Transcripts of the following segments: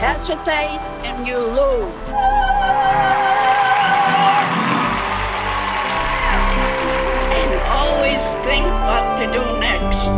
hesitate and you lose. And always think what to do next.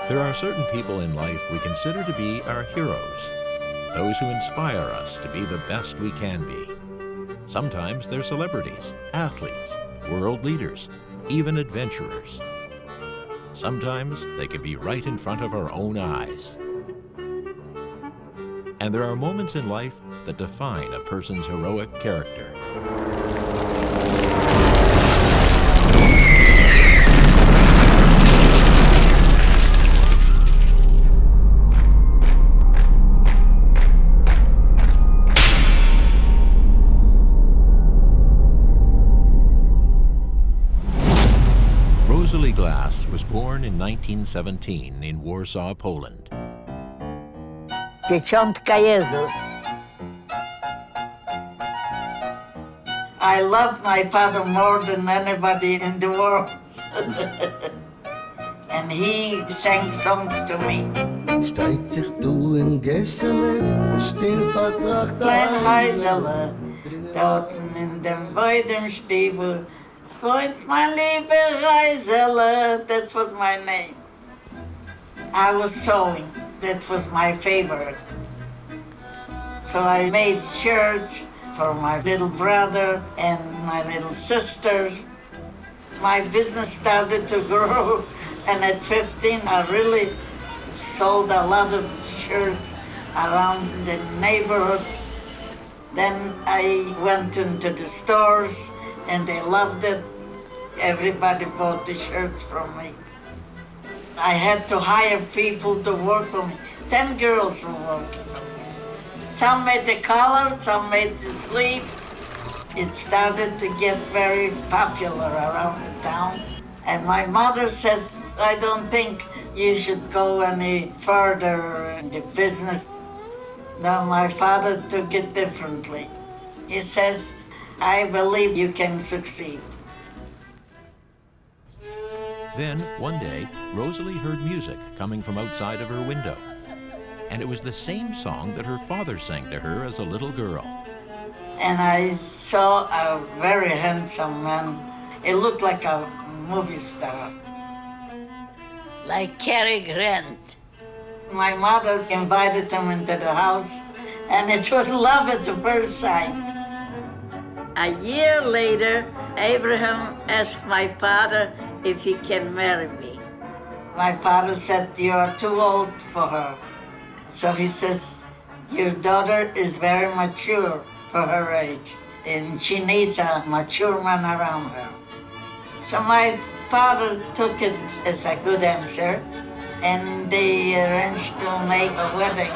There are certain people in life we consider to be our heroes, those who inspire us to be the best we can be. Sometimes they're celebrities, athletes, world leaders, even adventurers. Sometimes they can be right in front of our own eyes. And there are moments in life that define a person's heroic character. Rosalee Glass was born in 1917 in Warsaw, Poland. Dzieciątka Jezus. I love my father more than anybody in the world. And he sang songs to me. Steigt sich du in Gessele, still verbracht Klein Heisele, dort in dem Weidenstiefel, Freund, mein liebe Reisele, that was my name. I was sewing, that was my favorite. So I made shirts for my little brother and my little sister. My business started to grow, and at 15 I really sold a lot of shirts around the neighborhood. Then I went into the stores and they loved it. Everybody bought the shirts from me. I had to hire people to work for me. 10 girls were working for me. Some made the collar, some made the sleeves. It started to get very popular around the town. And my mother said, I don't think you should go any further in the business. No, my father took it differently. He says, I believe you can succeed. Then, one day, Rosalee heard music coming from outside of her window. And it was the same song that her father sang to her as a little girl. And I saw a very handsome man. It looked like a movie star. Like Cary Grant. My mother invited him into the house, and it was love at the first sight. A year later, Abraham asked my father if he can marry me. My father said, you are too old for her. So he says, your daughter is very mature for her age, and she needs a mature man around her. So my father took it as a good answer, and they arranged to make a wedding.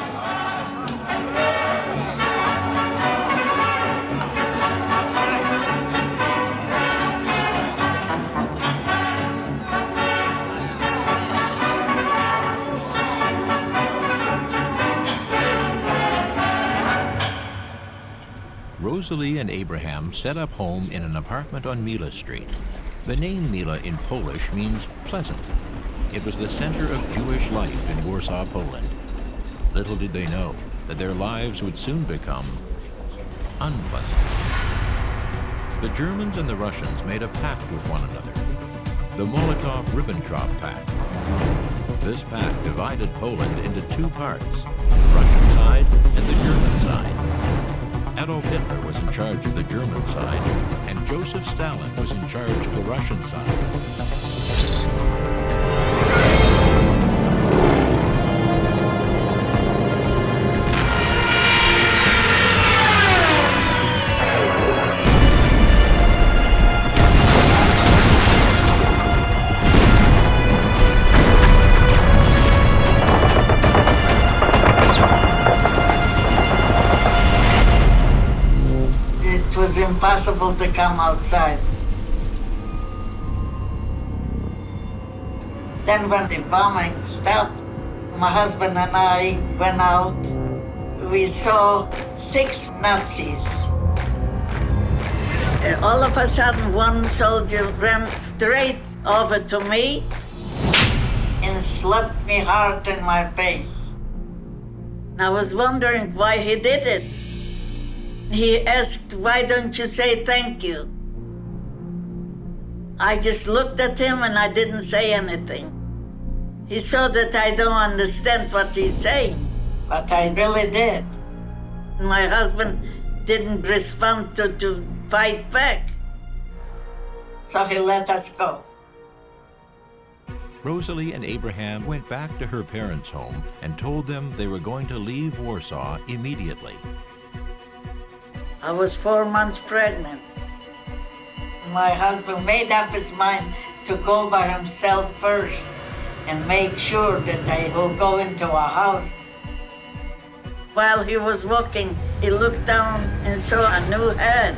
Rosalee and Abraham set up home in an apartment on Mila Street. The name Mila in Polish means pleasant. It was the center of Jewish life in Warsaw, Poland. Little did they know that their lives would soon become unpleasant. The Germans and the Russians made a pact with one another, the Molotov-Ribbentrop Pact. This pact divided Poland into two parts, the Russian side and the German side. Adolf Hitler was in charge of the German side, and Joseph Stalin was in charge of the Russian side. impossible to come outside. Then when the bombing stopped, my husband and I went out. We saw 6 Nazis. All of a sudden, one soldier ran straight over to me and slapped me hard in my face. I was wondering why he did it. He asked, "Why don't you say thank you?" I just looked at him and I didn't say anything. He saw that I don't understand what he's saying, but I really did. My husband didn't respond to fight back, so he let us go. Rosalee and Abraham went back to her parents' home and told them they were going to leave Warsaw immediately. I was 4 months pregnant. My husband made up his mind to go by himself first and make sure that I will go into a house. While he was walking, he looked down and saw a new head,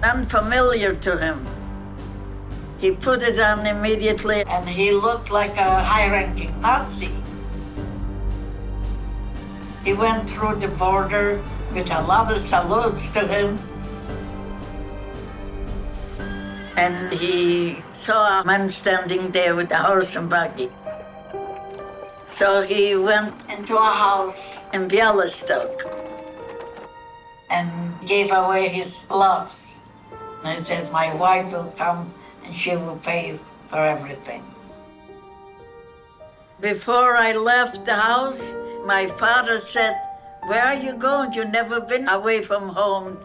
unfamiliar to him. He put it on immediately, and he looked like a high-ranking Nazi. He went through the border with a lot of salutes to him. And he saw a man standing there with a horse and buggy. So he went into a house in Białystok and gave away his gloves. And he said, "My wife will come and she will pay for everything." Before I left the house, my father said, "Where are you going? You've never been away from home."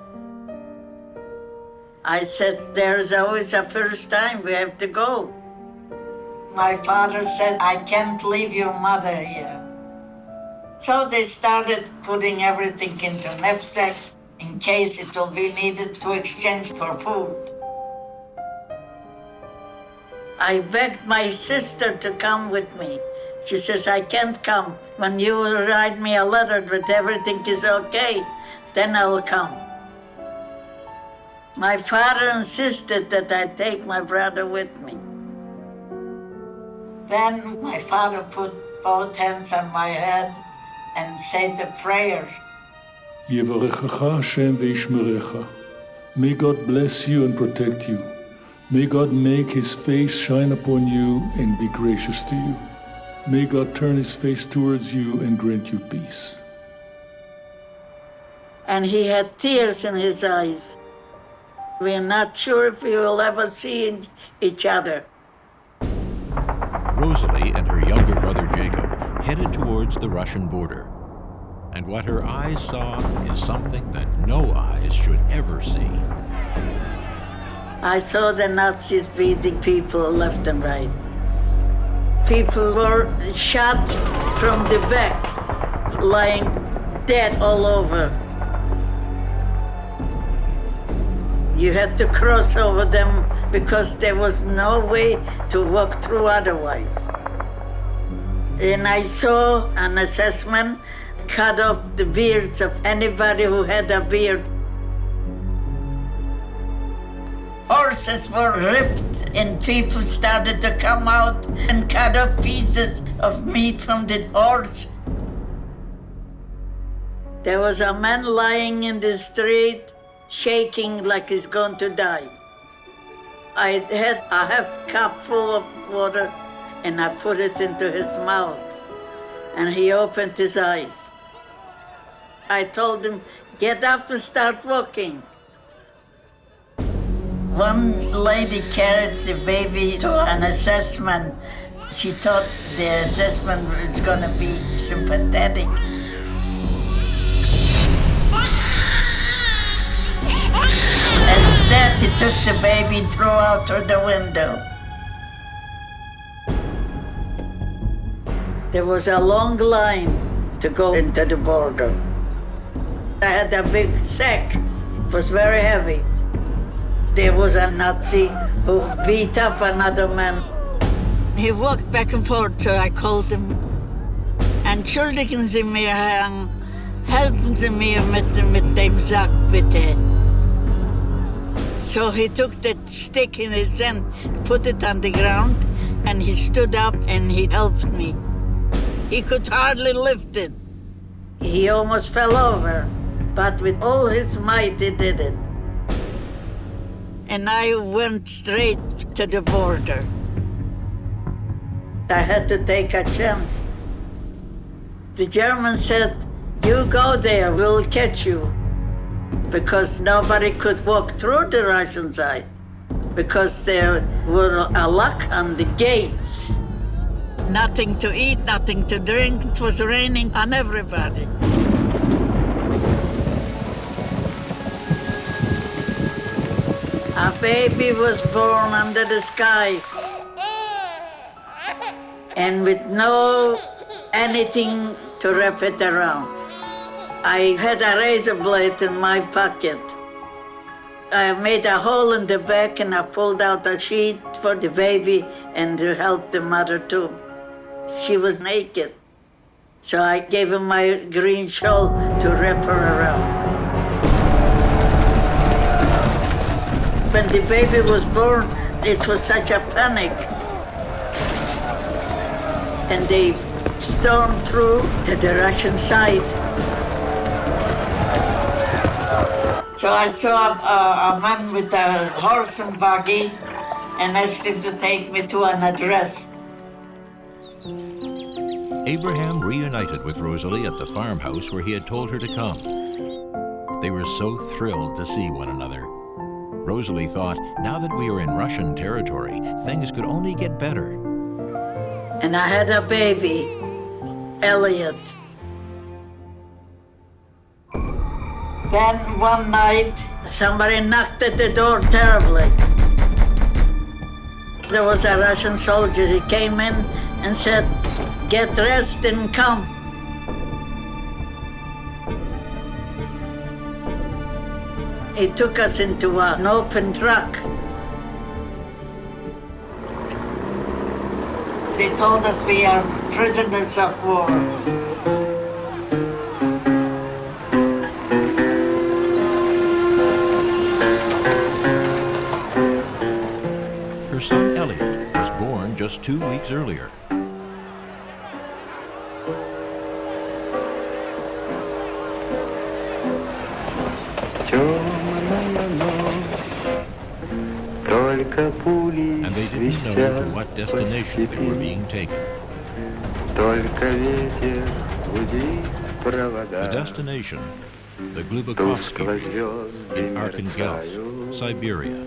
I said, "There's always a first time, we have to go." My father said, "I can't leave your mother here." So they started putting everything into knapsacks in case it will be needed to exchange for food. I begged my sister to come with me. She says, "I can't come. When you write me a letter that everything is okay, then I'll come." My father insisted that I take my brother with me. Then my father put both hands on my head and said the prayer. Yevarechecha Hashem ve'yishmerecha. May God bless you and protect you. May God make his face shine upon you and be gracious to you. May God turn his face towards you and grant you peace. And he had tears in his eyes. We're not sure if we will ever see each other. Rosalee and her younger brother Jacob headed towards the Russian border. And what her eyes saw is something that no eyes should ever see. I saw the Nazis beating people left and right. People were shot from the back, lying dead all over. You had to cross over them because there was no way to walk through otherwise. And I saw an assessment cut off the beards of anybody who had a beard. Horses were ripped and people started to come out and cut off pieces of meat from the horse. There was a man lying in the street, shaking like he's going to die. I had a half cup full of water and I put it into his mouth and he opened his eyes. I told him, "Get up and start walking." One lady carried the baby to an assessment. She thought the assessment was going to be sympathetic. Instead, he took the baby and threw out through the window. There was a long line to go into the border. I had a big sack. It was very heavy. There was a Nazi who beat up another man. He walked back and forth, so I called him. "Entschuldigen Sie mir, Herrn, helfen Sie mir mit dem Sack, bitte." So he took that stick in his hand, put it on the ground, and he stood up and he helped me. He could hardly lift it. He almost fell over, but with all his might he did it. And I went straight to the border. I had to take a chance. The Germans said, "You go there, we'll catch you." Because nobody could walk through the Russian side, because there were a lock on the gates. Nothing to eat, nothing to drink. It was raining on everybody. A baby was born under the sky, and with no anything to wrap it around. I had a razor blade in my pocket. I made a hole in the back and I pulled out a sheet for the baby and to help the mother too. She was naked. So I gave her my green shawl to wrap her around. When the baby was born, it was such a panic. And they stormed through to the Russian side. So I saw a man with a horse and buggy and asked him to take me to an address. Abraham reunited with Rosalee at the farmhouse where he had told her to come. They were so thrilled to see one another. Rosalee thought, now that we were in Russian territory, things could only get better. And I had a baby, Elliot. Then one night, somebody knocked at the door terribly. There was a Russian soldier. He came in and said, "Get dressed and come." He took us into an open truck. They told us we are prisoners of war. Her son Elliot was born just 2 weeks earlier. And they didn't know to what destination they were being taken. The destination, the Glubakovsky region in Arkhangelsk, Siberia.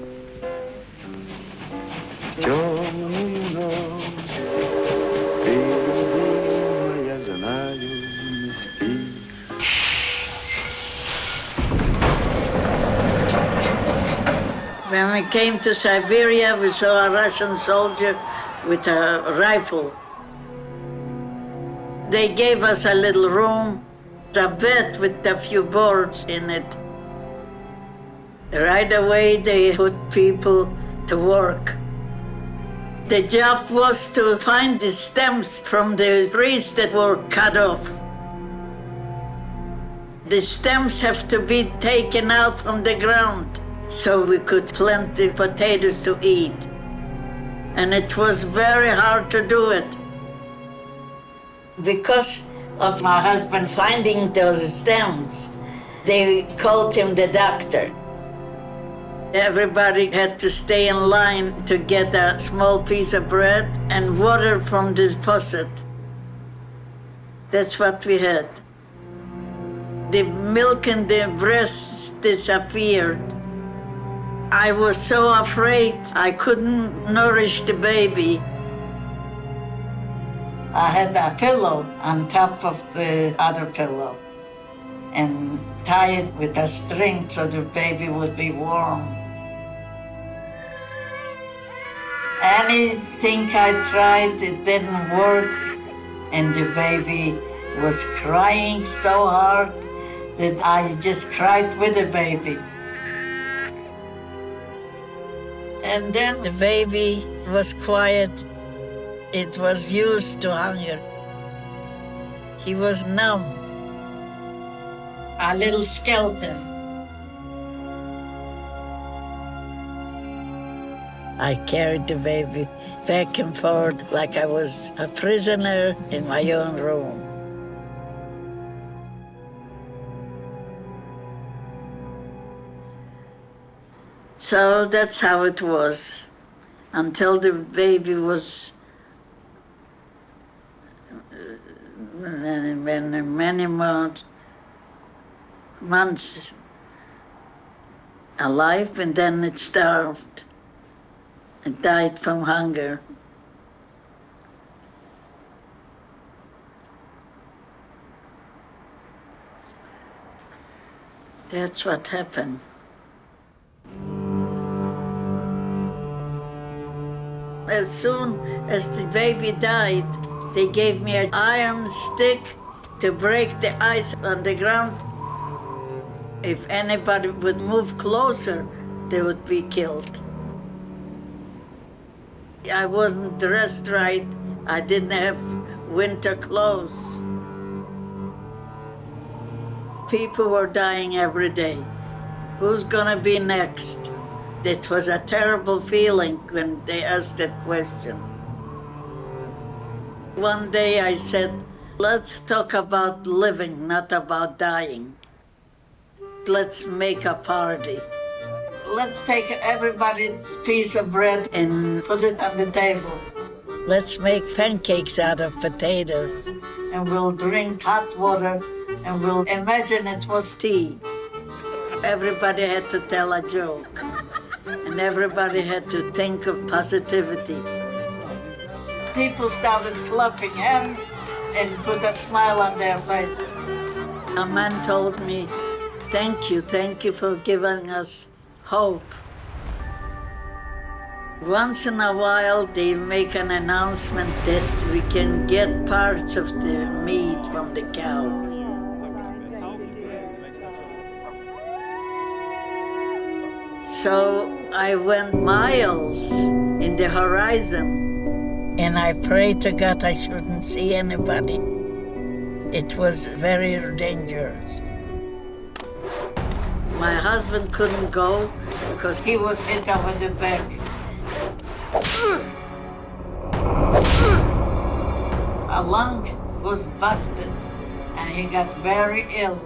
When we came to Siberia, we saw a Russian soldier with a rifle. They gave us a little room, a bed with a few boards in it. Right away, they put people to work. The job was to find the stems from the trees that were cut off. The stems have to be taken out from the ground so we could plant the potatoes to eat. And it was very hard to do it. Because of my husband finding those stems, they called him the doctor. Everybody had to stay in line to get a small piece of bread and water from the faucet. That's what we had. The milk in the breasts disappeared. I was so afraid I couldn't nourish the baby. I had a pillow on top of the other pillow and tie it with a string so the baby would be warm. Anything I tried, it didn't work, and the baby was crying so hard that I just cried with the baby. And then the baby was quiet. It was used to hunger. He was numb, a little skeleton. I carried the baby back and forth like I was a prisoner in my own room. So that's how it was until the baby was many more months alive, and then it starved. It died from hunger. That's what happened. As soon as the baby died, they gave me an iron stick to break the ice on the ground. If anybody would move closer, they would be killed. I wasn't dressed right. I didn't have winter clothes. People were dying every day. Who's gonna be next? It was a terrible feeling when they asked that question. One day I said, let's talk about living, not about dying. Let's make a party. Let's take everybody's piece of bread and put it on the table. Let's make pancakes out of potatoes, and we'll drink hot water, and we'll imagine it was tea. Everybody had to tell a joke, and everybody had to think of positivity. People started clapping hands and put a smile on their faces. A man told me, thank you for giving us hope. Once in a while, they make an announcement that we can get parts of the meat from the cow. So I went miles in the horizon, and I prayed to God I shouldn't see anybody. It was very dangerous. My husband couldn't go because he was hit over the back. A lung was busted, and he got very ill.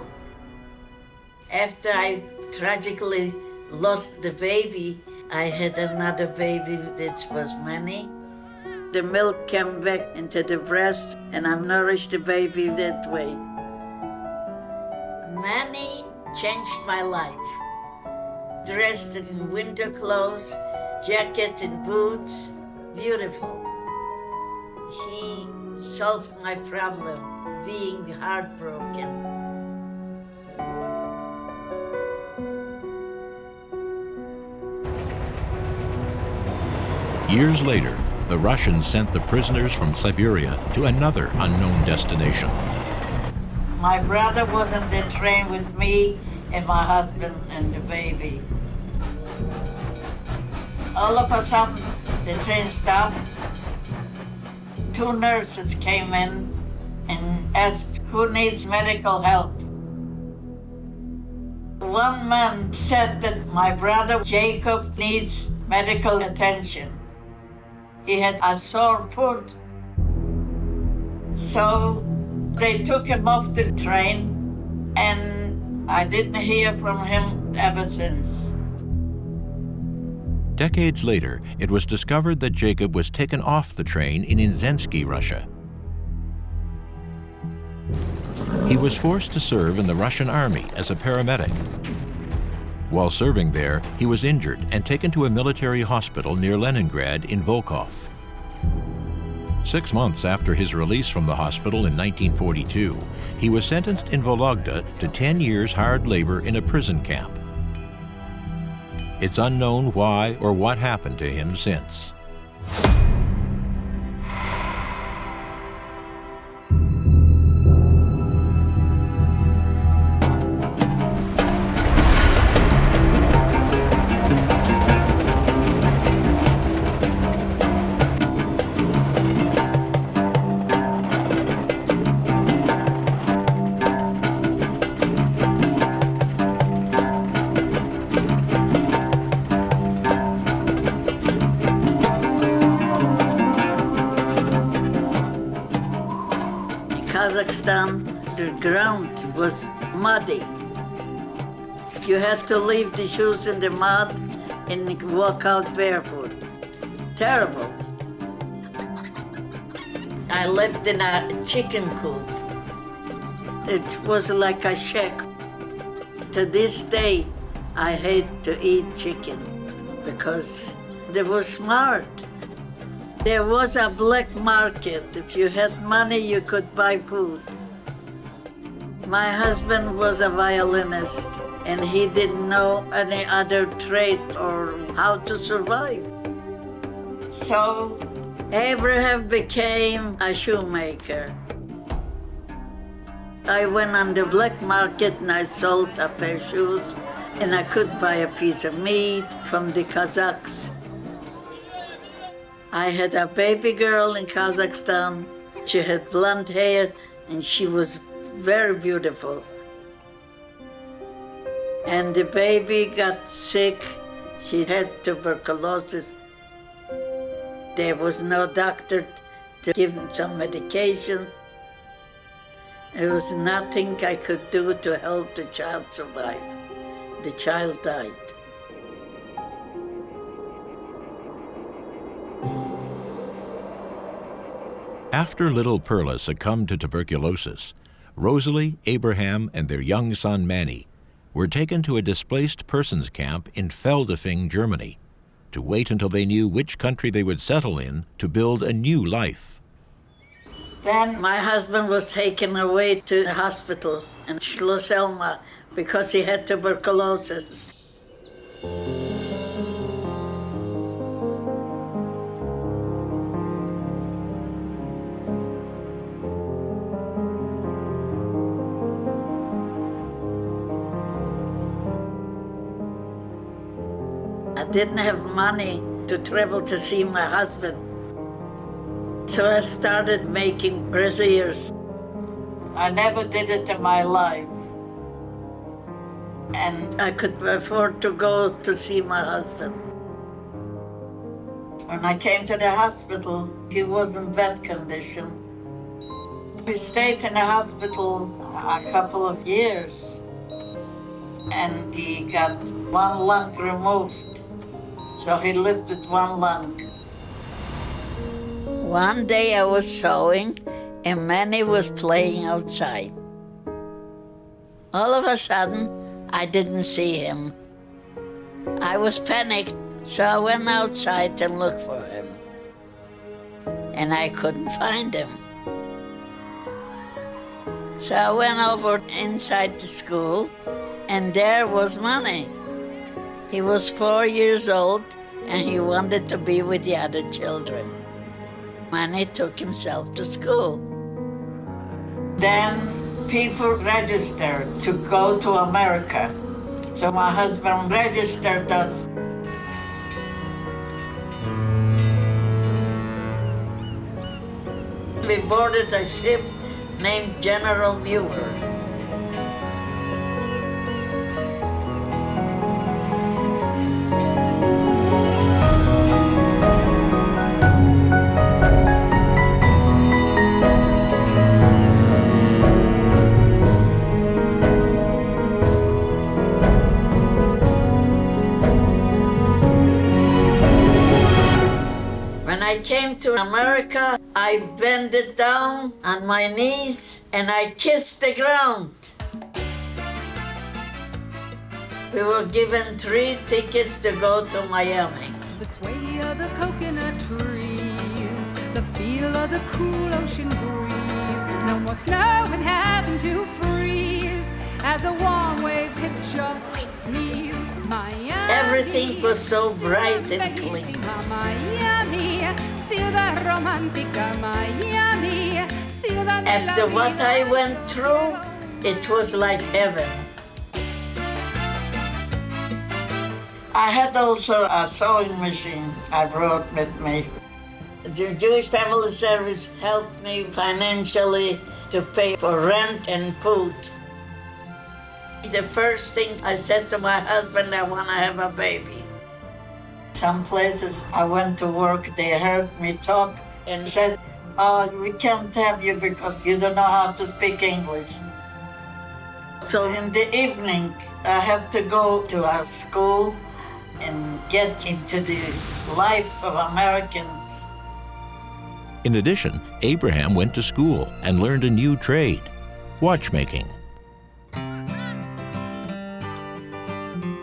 After I tragically lost the baby, I had another baby that was many. The milk came back into the breast, and I nourished the baby that way. Manny changed my life. Dressed in winter clothes, jacket and boots, beautiful. He solved my problem, being heartbroken. Years later, the Russians sent the prisoners from Siberia to another unknown destination. My brother was on the train with me and my husband and the baby. All of a sudden, the train stopped. 2 nurses came in and asked who needs medical help. One man said that my brother Jacob needs medical attention. He had a sore foot. So they took him off the train, and I didn't hear from him ever since. Decades later, it was discovered that Jacob was taken off the train in Inzensky, Russia. He was forced to serve in the Russian army as a paramedic. While serving there, he was injured and taken to a military hospital near Leningrad in Volkhov. 6 months after his release from the hospital in 1942, he was sentenced in Vologda to 10 years hard labor in a prison camp. It's unknown why or what happened to him since. Kazakhstan, the ground was muddy. You had to leave the shoes in the mud and walk out barefoot. Terrible. I lived in a chicken coop. It was like a shack. To this day, I hate to eat chicken because they were smart. There was a black market. If you had money, you could buy food. My husband was a violinist, and he didn't know any other trade or how to survive. So Abraham became a shoemaker. I went on the black market and I sold a pair of shoes, and I could buy a piece of meat from the Kazakhs. I had a baby girl in Kazakhstan. She had blonde hair and she was very beautiful. And the baby got sick. She had tuberculosis. There was no doctor to give him some medication. There was nothing I could do to help the child survive. The child died. After little Perla succumbed to tuberculosis, Rosalee, Abraham, and their young son Manny were taken to a displaced persons camp in Feldafing, Germany, to wait until they knew which country they would settle in to build a new life. Then my husband was taken away to the hospital in Schloss Elma because he had tuberculosis. I didn't have money to travel to see my husband. So I started making braziers. I never did it in my life. And I could afford to go to see my husband. When I came to the hospital, he was in bad condition. We stayed in the hospital a couple of years. And he got one lung removed. So he lived with one lung. One day I was sewing and Manny was playing outside. All of a sudden, I didn't see him. I was panicked, so I went outside to look for him. And I couldn't find him. So I went over inside the school, and there was Manny. He was 4 years old, and he wanted to be with the other children. Manny took himself to school. Then people registered to go to America. So my husband registered us. We boarded a ship named General Muir. When I came to America, I bended down on my knees and I kissed the ground. We were given 3 tickets to go to Miami. The sway of the coconut trees, the feel of the cool ocean breeze. No more snow and having to freeze as the warm waves hit your knees. Miami, everything was so bright and clean. Miami, ciudad romántica, Miami, ciudad. After what I went through, it was like heaven. I had also a sewing machine I brought with me. The Jewish Family Service helped me financially to pay for rent and food. The first thing I said to my husband, I want to have a baby. Some places I went to work, they heard me talk and said, "Oh, we can't have you because you don't know how to speak English." So in the evening, I have to go to our school and get into the life of Americans. In addition, Abraham went to school and learned a new trade, watchmaking.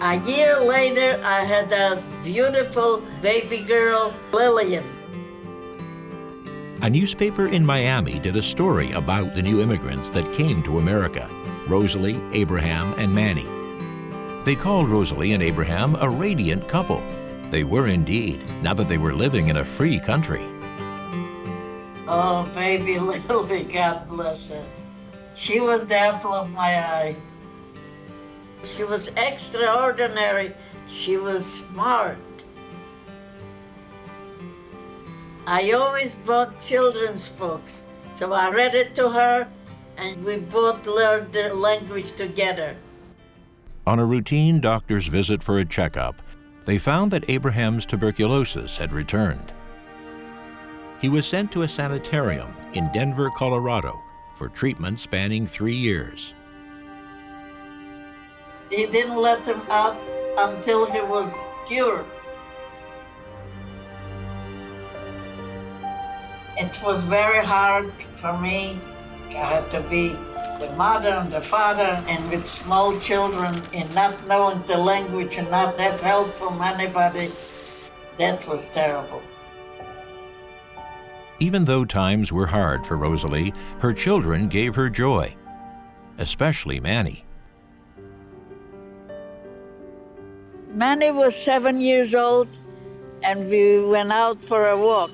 A year later, I had a beautiful baby girl, Lillian. A newspaper in Miami did a story about the new immigrants that came to America, Rosalee, Abraham, and Manny. They called Rosalee and Abraham a radiant couple. They were indeed, now that they were living in a free country. Oh, baby Lily, God bless her. She was the apple of my eye. She was extraordinary. She was smart. I always bought children's books, so I read it to her, and we both learned the language together. On a routine doctor's visit for a checkup, they found that Abraham's tuberculosis had returned. He was sent to a sanitarium in Denver, Colorado, for treatment spanning 3 years. He didn't let him out until he was cured. It was very hard for me. I had to be the mother and the father, and with small children, and not knowing the language and not have help from anybody. That was terrible. Even though times were hard for Rosalee, her children gave her joy, especially Manny. Manny was 7 years old, and we went out for a walk.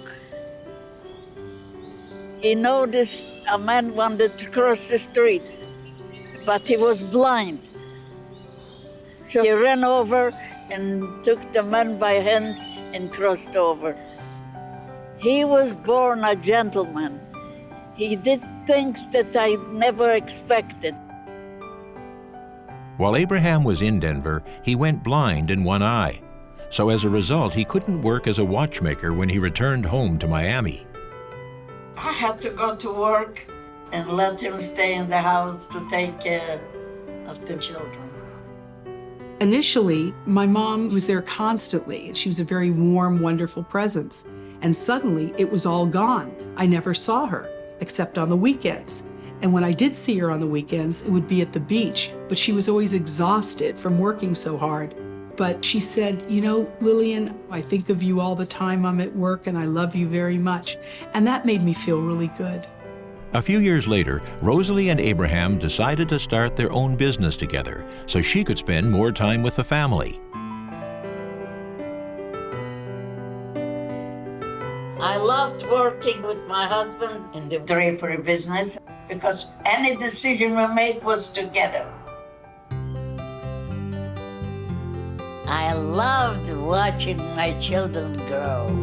He noticed a man wanted to cross the street, but he was blind. So he ran over and took the man by hand and crossed over. He was born a gentleman. He did things that I never expected. While Abraham was in Denver, he went blind in one eye. So as a result, he couldn't work as a watchmaker when he returned home to Miami. I had to go to work and let him stay in the house to take care of the children. Initially, my mom was there constantly, and she was a very warm, wonderful presence. And suddenly, it was all gone. I never saw her, except on the weekends. And when I did see her on the weekends, it would be at the beach, but she was always exhausted from working so hard. But she said, "You know, Lillian, I think of you all the time I'm at work, and I love you very much." And that made me feel really good. A few years later, Rosalee and Abraham decided to start their own business together so she could spend more time with the family. I loved working with my husband in the drapery business because any decision we made was together. I loved watching my children grow.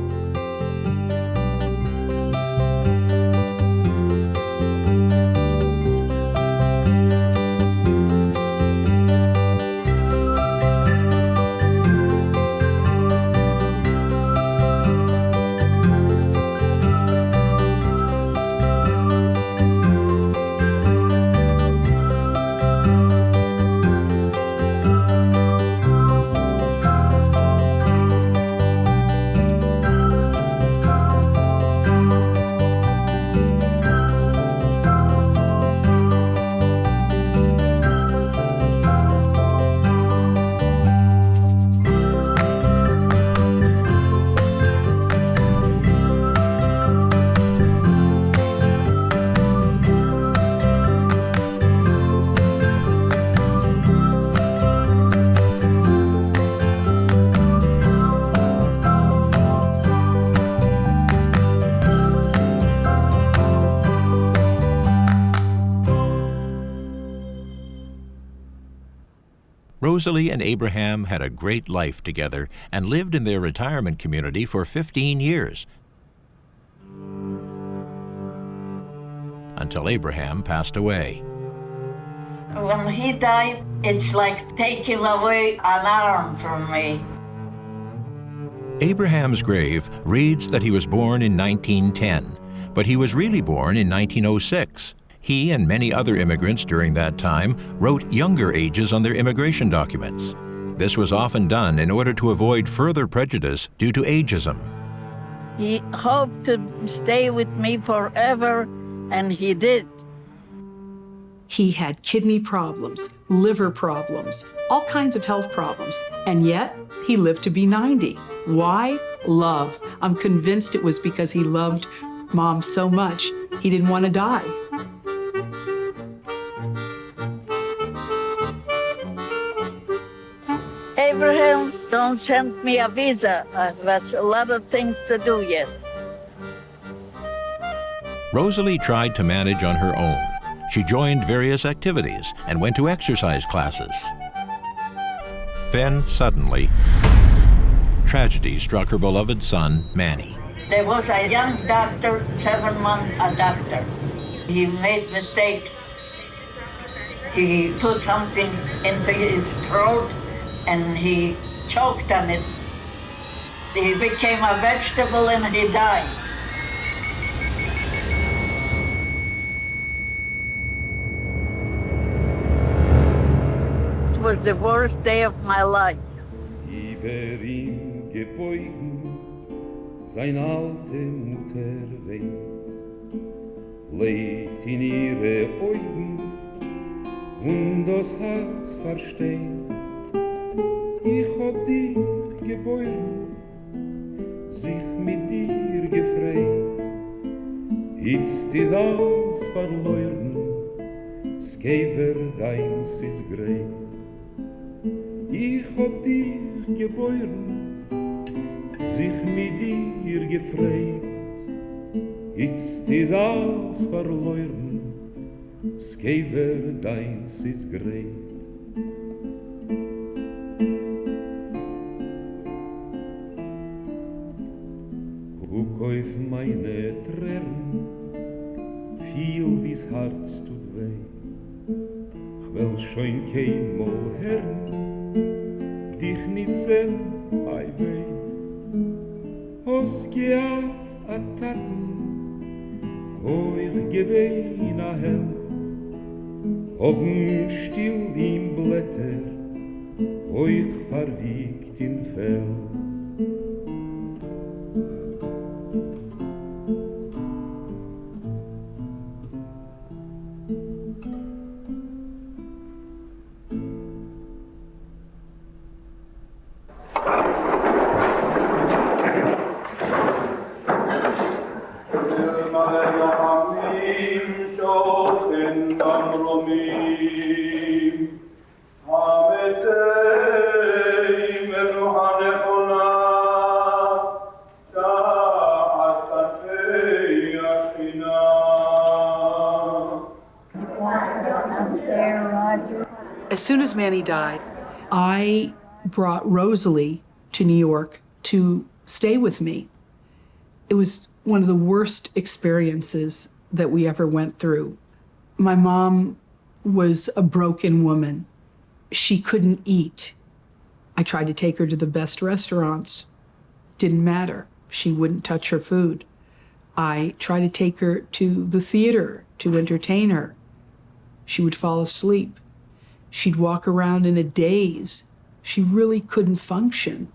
Rosalee and Abraham had a great life together and lived in their retirement community for 15 years. Until Abraham passed away. When he died, it's like taking away an arm from me. Abraham's grave reads that he was born in 1910, But he was really born in 1906. He and many other immigrants during that time wrote younger ages on their immigration documents. This was often done in order to avoid further prejudice due to ageism. He hoped to stay with me forever, and he did. He had kidney problems, liver problems, all kinds of health problems, and yet he lived to be 90. Why? Love. I'm convinced it was because he loved Mom so much, he didn't want to die. Abraham, don't send me a visa. There's a lot of things to do yet. Rosalee tried to manage on her own. She joined various activities and went to exercise classes. Then, suddenly, tragedy struck her beloved son, Manny. There was a young doctor, 7 months a doctor. He made mistakes. He put something into his throat and he choked on it. He became a vegetable and he died. It was the worst day of my life. Über ihm gebeugen, sein alte Mutter weint, lebt in ihre Augen und das Herz versteht. Ich hab dich geboren, sich mit dir gefreut. Jetzt ist alles verloren, das Käfer deins ist grey. Ich hab dich geboren, sich mit dir gefreut. Jetzt ist alles verloren, das Käfer deins ist grey. Guck auf meine Tränen, viel wie's Herz tut weh. Ich will schon keinmal hören, dich nicht sehen, mein Weh. Hast gehabt a Taten, euch gewehen a Held, ob'n still im Blätter, euch verwiegt in Feld. As soon as Manny died, I brought Rosalee to New York to stay with me. It was one of the worst experiences that we ever went through. My mom was a broken woman. She couldn't eat. I tried to take her to the best restaurants. Didn't matter. She wouldn't touch her food. I tried to take her to the theater to entertain her. She would fall asleep. She'd walk around in a daze. She really couldn't function.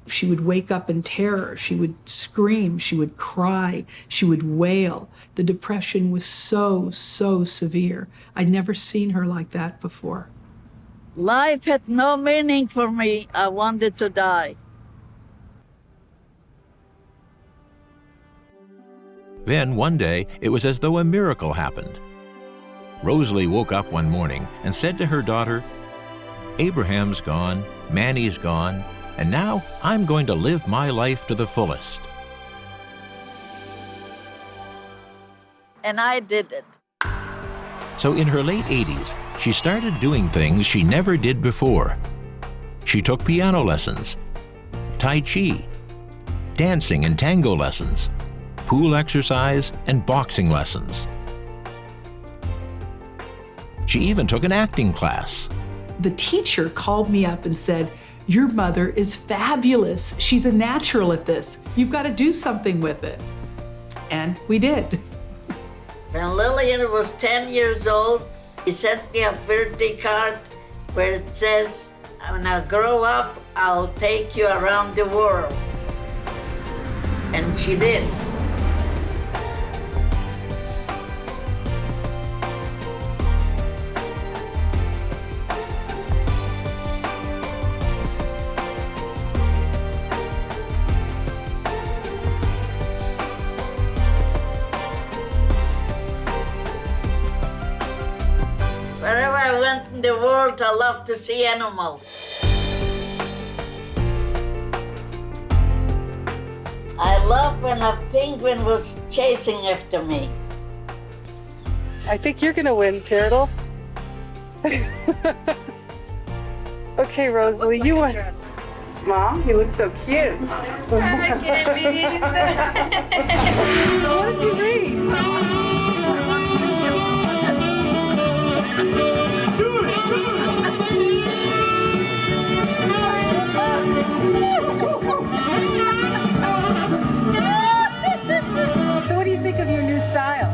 She would wake up in terror. She would scream. She would cry. She would wail. The depression was so severe. I'd never seen her like that before. Life had no meaning for me. I wanted to die. Then one day, it was as though a miracle happened. Rosalee woke up one morning and said to her daughter, "Abraham's gone, Manny's gone, and now I'm going to live my life to the fullest." And I did it. So in her late 80s, she started doing things she never did before. She took piano lessons, Tai Chi, dancing and tango lessons, pool exercise, and boxing lessons. She even took an acting class. The teacher called me up and said, "Your mother is fabulous. She's a natural at this. You've got to do something with it." And we did. When Lillian was 10 years old, he sent me a birthday card where it says, when I grow up, I'll take you around the world. And she did. Wherever I went in the world, I love to see animals. I love when a penguin was chasing after me. I think you're gonna win, Turtle. Okay, Rosalee, you won. Mom, you look so cute. I can't believe that. What did you read? So what do you think of your new style?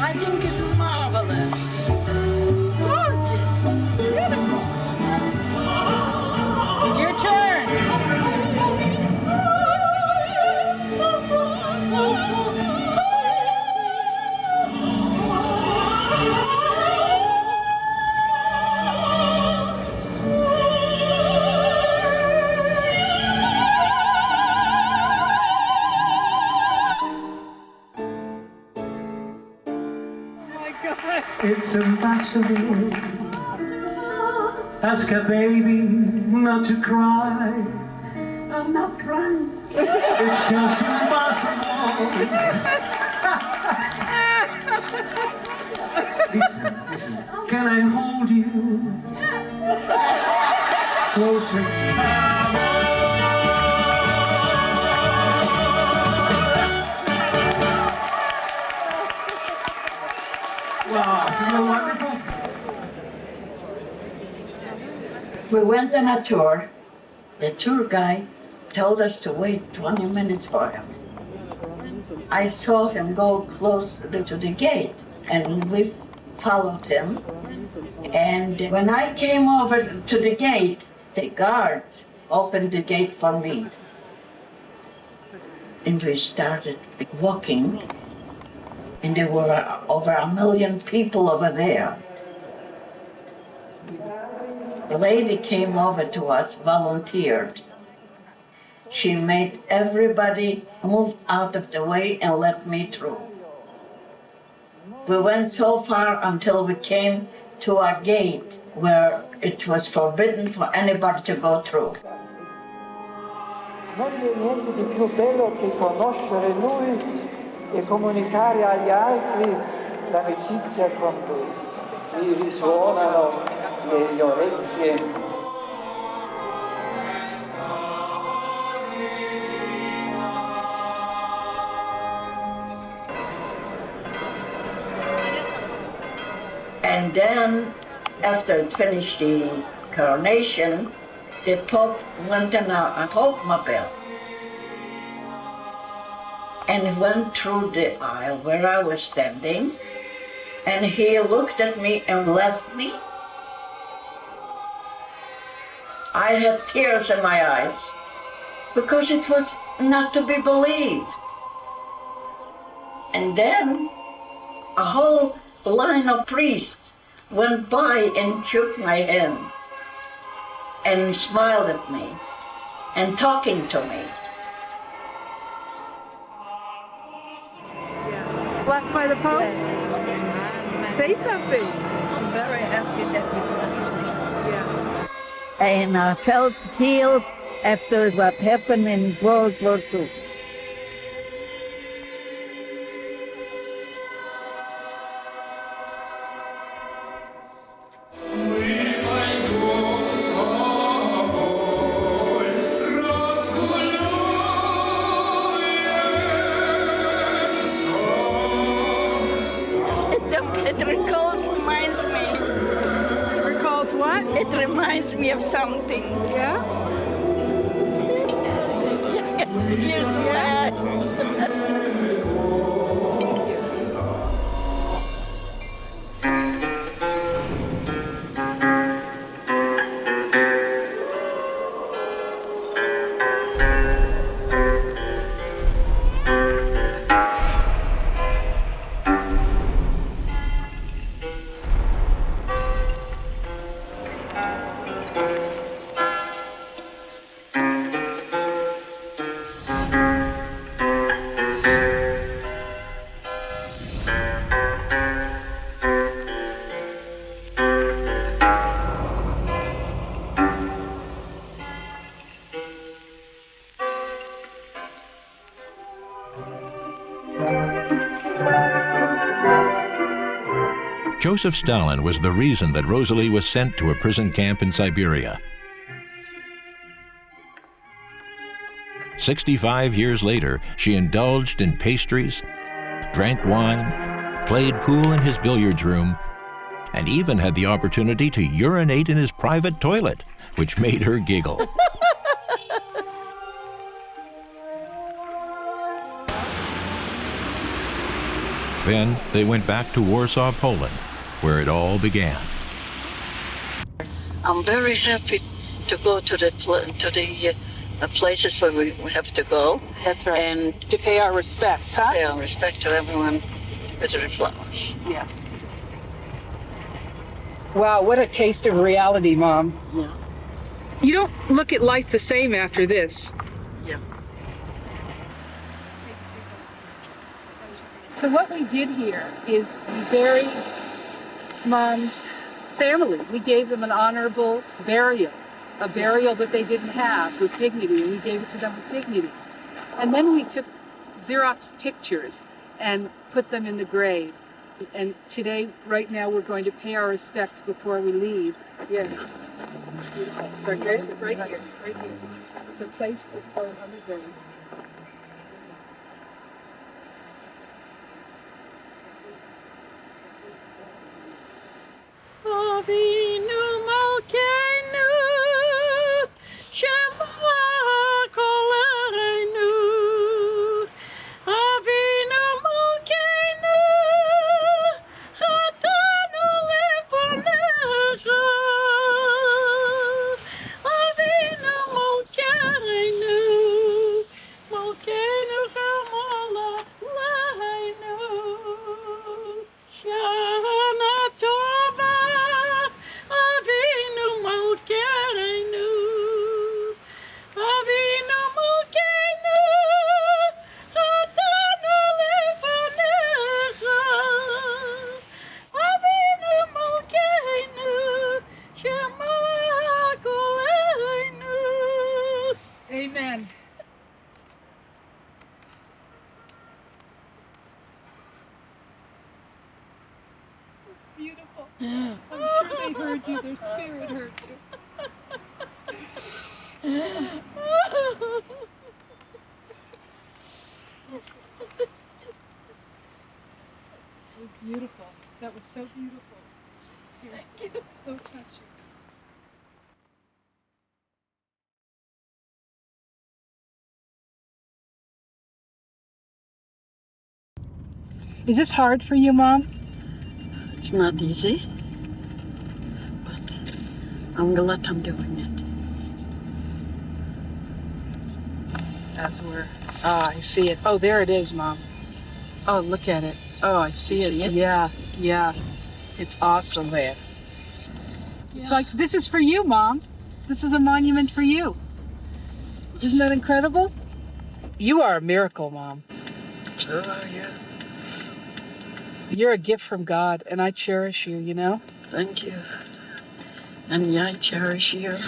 I think it's marvelous. Gorgeous. Beautiful. Your turn. It's impossible. Ask a baby not to cry. I'm not crying. It's just impossible. Listen. Can I hold you closer? Wow, isn't that wonderful? We went on a tour. The tour guide told us to wait 20 minutes for him. I saw him go close to the gate, and we followed him. And when I came over to the gate, the guards opened the gate for me. And we started walking, and there were over 1 million people over there. The lady came over to us, volunteered. She made everybody move out of the way and let me through. We went so far until we came to a gate where it was forbidden for anybody to go through. Non vi è niente di più bello che conoscere Lui e comunicare agli altri l'amicizia con Lui. Mi risuonano le orecchie. And then, after it finished the coronation, the Pope went in a Popemobile and went through the aisle where I was standing, and he looked at me and blessed me. I had tears in my eyes because it was not to be believed. And then a whole line of priests went by and shook my hand and smiled at me and talking to me. Blessed by the Pope? Say something. I'm very happy that he blessed me. Yes. And I felt healed after what happened in World War II. It reminds me of something. Yeah? Here's my Joseph Stalin was the reason that Rosalee was sent to a prison camp in Siberia. 65 years later, she indulged in pastries, drank wine, played pool in his billiards room, and even had the opportunity to urinate in his private toilet, which made her giggle. Then they went back to Warsaw, Poland, where it all began. I'm very happy to go to the places where we have to go. That's right. And to pay our respects, huh? pay our respect to everyone with the flowers. Yes. Wow, what a taste of reality, Mom. Yeah. You don't look at life the same after this. Yeah. So what we did here is we buried Mom's family. We gave them an honorable burial, a burial that they didn't have with dignity, and we gave it to them with dignity. And then we took Xerox pictures and put them in the grave. And today, right now, we're going to pay our respects before we leave. Yes. Beautiful. So here's right here, right here. It's a place on the grave. Amen. Beautiful. I'm sure they heard you. Their spirit heard you. It was beautiful. That was so beautiful. Thank you. So touching. Is this hard for you, Mom? It's not easy, but I'm glad I'm doing it. That's where. Oh, I see it. Oh, there it is, Mom. Oh, look at it. Oh, I see it. Yeah, yeah. It's awesome there. Yeah. It's like, this is for you, Mom. This is a monument for you. Isn't that incredible? You are a miracle, Mom. So are you. You're a gift from God, and I cherish you, you know? Thank you. And I cherish you.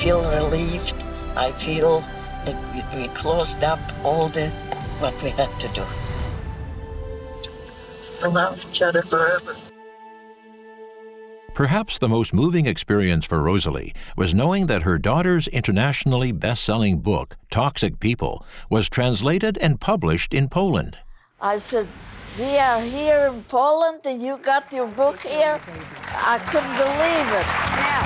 feel relieved. I feel that we closed up all what we had to do. We love each other forever. Perhaps the most moving experience for Rosalee was knowing that her daughter's internationally best-selling book, Toxic People, was translated and published in Poland. I said, we are here in Poland and you got your book here? I couldn't believe it. Now,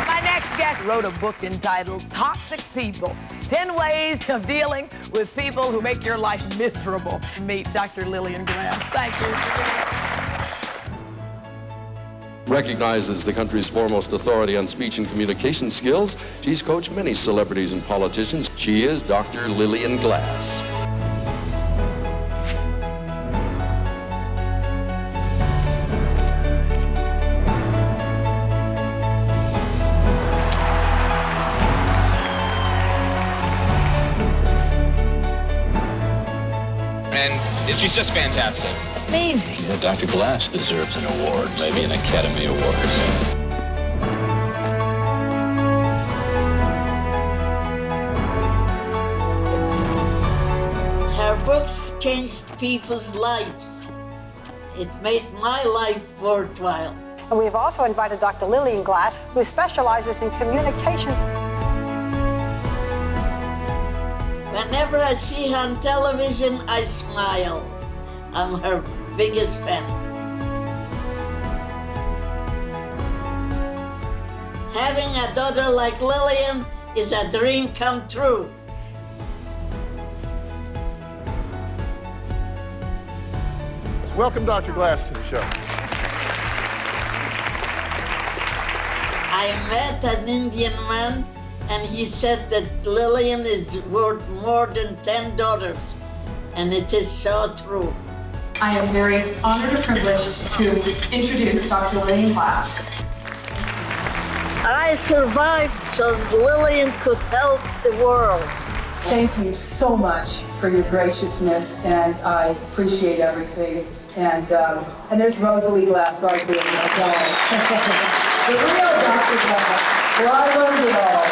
my next guest wrote a book entitled Toxic People, 10 Ways of Dealing with People Who Make Your Life Miserable. Meet Dr. Lillian Glass. Thank you. Recognized as the country's foremost authority on speech and communication skills, she's coached many celebrities and politicians. She is Dr. Lillian Glass. And she's just fantastic. Amazing. Yeah, Dr. Glass deserves an award, maybe an Academy Award or something. Her books changed people's lives. It made my life worthwhile. And we've also invited Dr. Lillian Glass, who specializes in communication. Whenever I see her on television, I smile. I'm her biggest fan. Having a daughter like Lillian is a dream come true. Welcome, Dr. Glass, to the show. I met an Indian man, and he said that Lillian is worth more than 10 daughters, and it is so true. I am very honored and privileged to introduce Dr. Lillian Glass. I survived so Lillian could help the world. Thank you so much for your graciousness, and I appreciate everything. And there's Rosalee Glass right there. The real Dr. Glass, where I learned it all.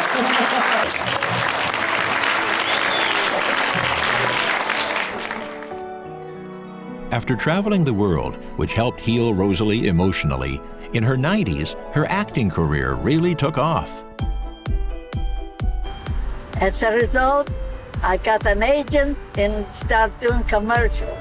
After traveling the world, which helped heal Rosalee emotionally, in her 90s, her acting career really took off. As a result, I got an agent and started doing commercials.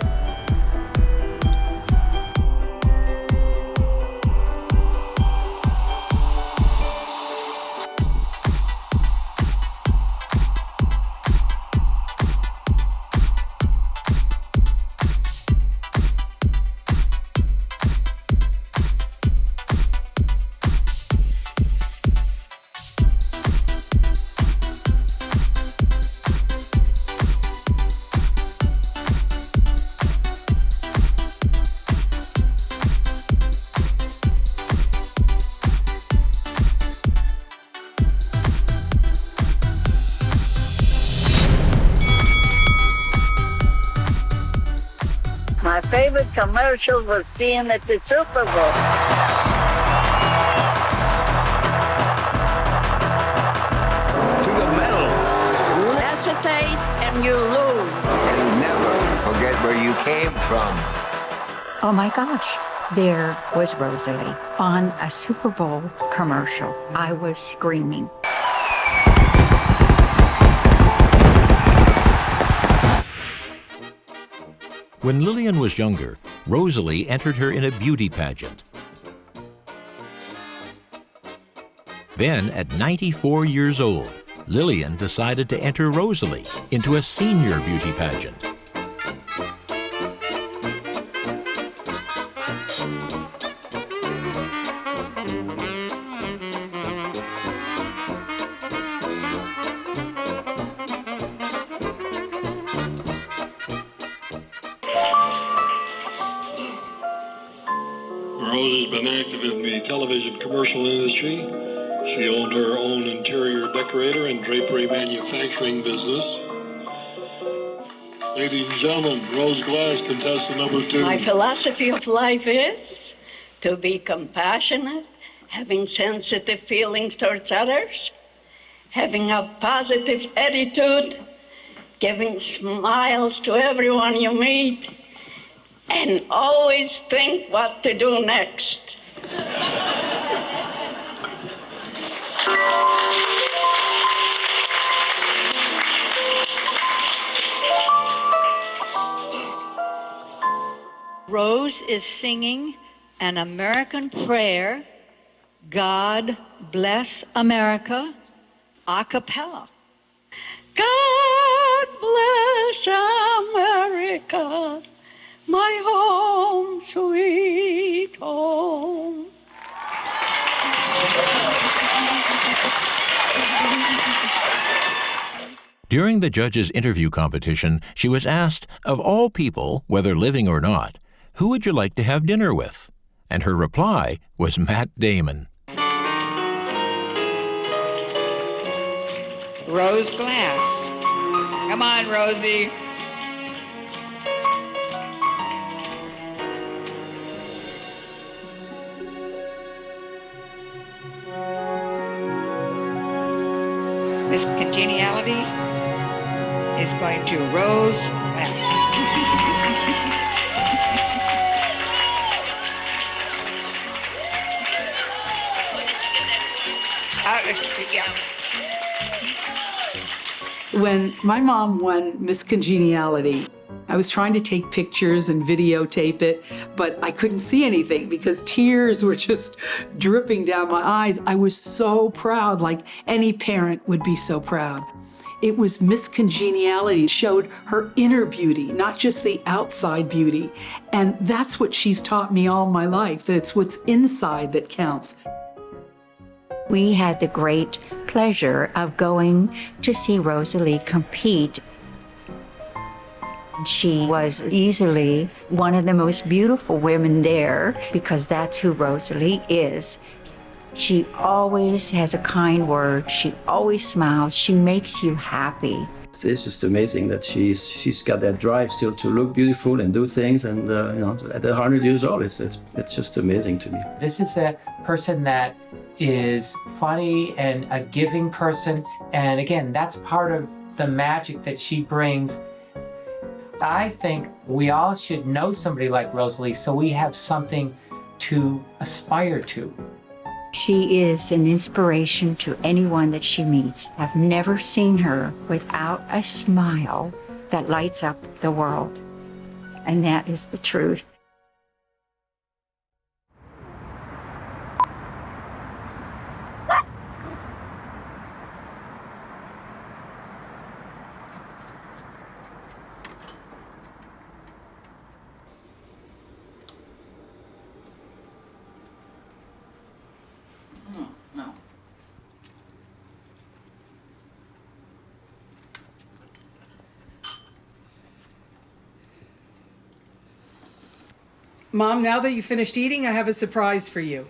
My favorite commercial was seen at the Super Bowl. To the metal. Hesitate and you lose. And never forget where you came from. Oh my gosh, there was Rosalee on a Super Bowl commercial. I was screaming. When Lillian was younger, Rosalee entered her in a beauty pageant. Then, at 94 years old, Lillian decided to enter Rosalee into a senior beauty pageant. Rose has been active in the television commercial industry. She owned her own interior decorator and drapery manufacturing business. Ladies and gentlemen, Rose Glass, contestant number 2. My philosophy of life is to be compassionate, having sensitive feelings towards others, having a positive attitude, giving smiles to everyone you meet, and always think what to do next. Rose is singing an American prayer, God Bless America, a cappella. God bless America, my home, sweet home. During the judges' interview competition, she was asked, of all people, whether living or not, who would you like to have dinner with? And her reply was Matt Damon. Rose Glass. Come on, Rosie. Miss Congeniality is going to Rose Glass. Yeah. When my mom won Miss Congeniality, I was trying to take pictures and videotape it, but I couldn't see anything because tears were just dripping down my eyes. I was so proud, like any parent would be so proud. It was Miss Congeniality, showed her inner beauty, not just the outside beauty. And that's what she's taught me all my life, that it's what's inside that counts. We had the great pleasure of going to see Rosalee compete. She was easily one of the most beautiful women there because that's who Rosalee is. She always has a kind word. She always smiles. She makes you happy. It's just amazing that she's got that drive still to look beautiful and do things, and at 100 years old, it's just amazing to me. This is a person that is funny and a giving person, and again, that's part of the magic that she brings. I think we all should know somebody like Rosalee so we have something to aspire to. She is an inspiration to anyone that she meets. I've never seen her without a smile that lights up the world. And that is the truth. Mom, now that you finished eating, I have a surprise for you.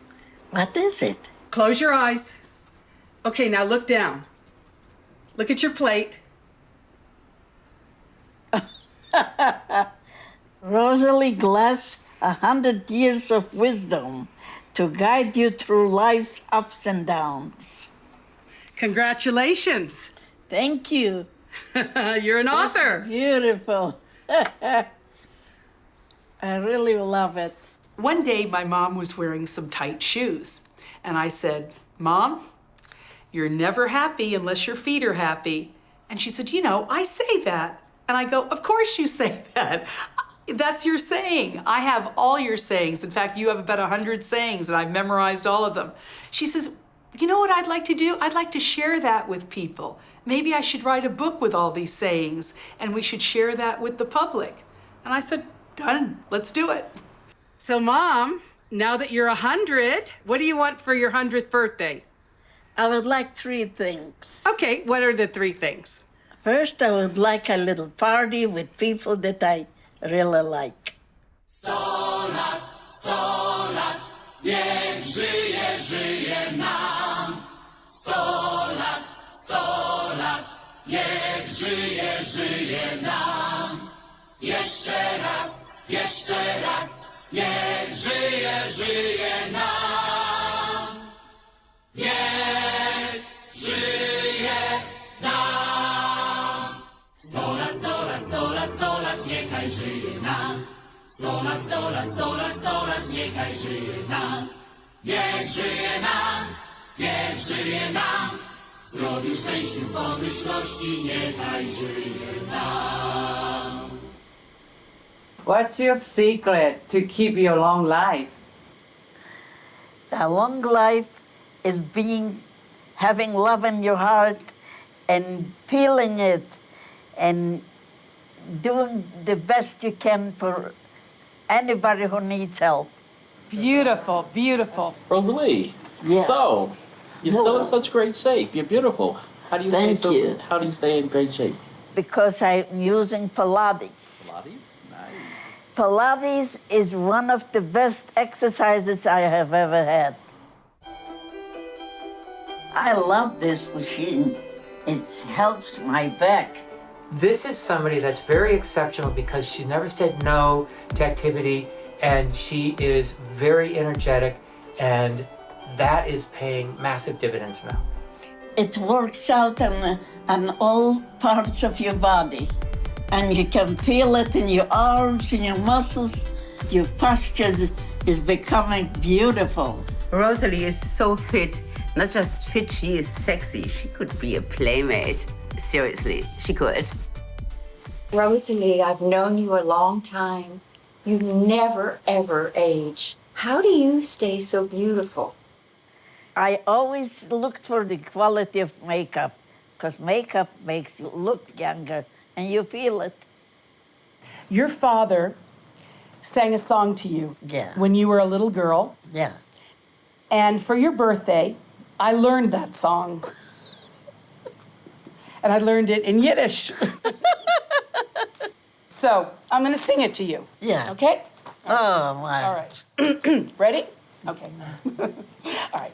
What is it? Close your eyes. Okay, now look down. Look at your plate. Rosalee Glass, 100 years of wisdom to guide you through life's ups and downs. Congratulations. Thank you. You're an author. Beautiful. I really love it. One day, my mom was wearing some tight shoes. And I said, Mom, you're never happy unless your feet are happy. And she said, I say that. And I go, of course you say that. That's your saying. I have all your sayings. In fact, you have about 100 sayings, and I've memorized all of them. She says, you know what I'd like to do? I'd like to share that with people. Maybe I should write a book with all these sayings, and we should share that with the public. And I said, done. Let's do it. So, Mom, now that you're 100, what do you want for your 100th birthday? I would like 3 things. Okay, what are the 3 things? First, I would like a little party with people that I really like. 100 lat, 100 lat, niech żyje, żyje nam. 100 lat, 100 lat, niech żyje, żyje nam. Jeszcze raz, niech żyje, żyje nam. Niech żyje 100 lat, niechaj żyje nam. 100 lat, 100 lat, 100 lat, 100 lat, niechaj żyje nam. Niech żyje nam, niech żyje nam. W zdrowiu, szczęściu, pomyślności, niechaj żyje nam. What's your secret to keep your long life? A long life is having love in your heart and feeling it and doing the best you can for anybody who needs help. Beautiful, beautiful. Rosalee, Yeah. so you're still in such great shape. You're beautiful. How do you Thank stay you. How do you stay in great shape? Because I'm using Pilates. Pilates? Nice. Pilates is one of the best exercises I have ever had. I love this machine. It helps my back. This is somebody that's very exceptional because she never said no to activity, and she is very energetic, and that is paying massive dividends now. It works out on all parts of your body, and you can feel it in your arms, in your muscles. Your posture is becoming beautiful. Rosalee is so fit. Not just fit, she is sexy. She could be a playmate. Seriously, she could. Rosalee, I've known you a long time. You never, ever age. How do you stay so beautiful? I always looked for the quality of makeup, because makeup makes you look younger, and you feel it. Your father sang a song to you when you were a little girl. Yeah. And for your birthday, I learned that song. And I learned it in Yiddish. So I'm going to sing it to you. Yeah. Okay? Oh, my. All right. Ready? Okay. All right.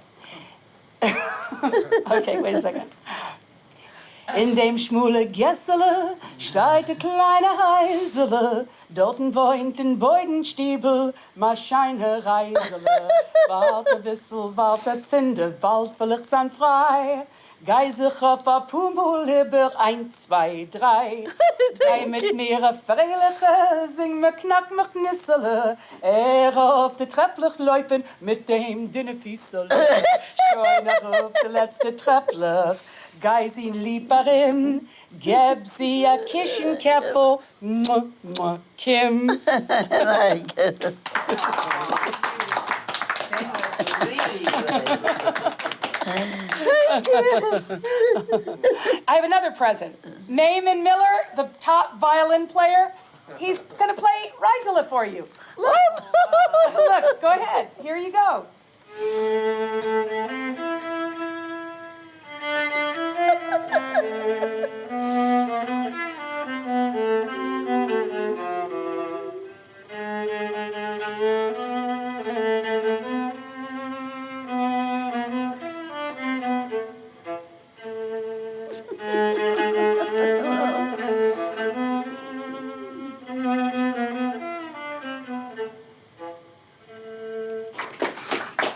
Okay, wait a second. In dem schmule Gessele steht ein kleiner Heisele, dorten wohnt in Beudenstiebel, ma scheine Reisele. Warte Wissel, warte Zinde, bald will ich sein frei. Geisechopper, Pumul, Hibber, 1, 2, 3. Gei mit mir Freiliche, sing mir Knack, mir Knissele. Auf de Trepplich laufen mit dem dünne Füßele. Scheuner auf de letzte Trepplich. Gei sin Lieberin, geb sie a Kischenkäppel, Kim. I have another present. Naaman Miller, the top violin player, he's gonna play Rosalee for you. Look, look, go ahead, here you go.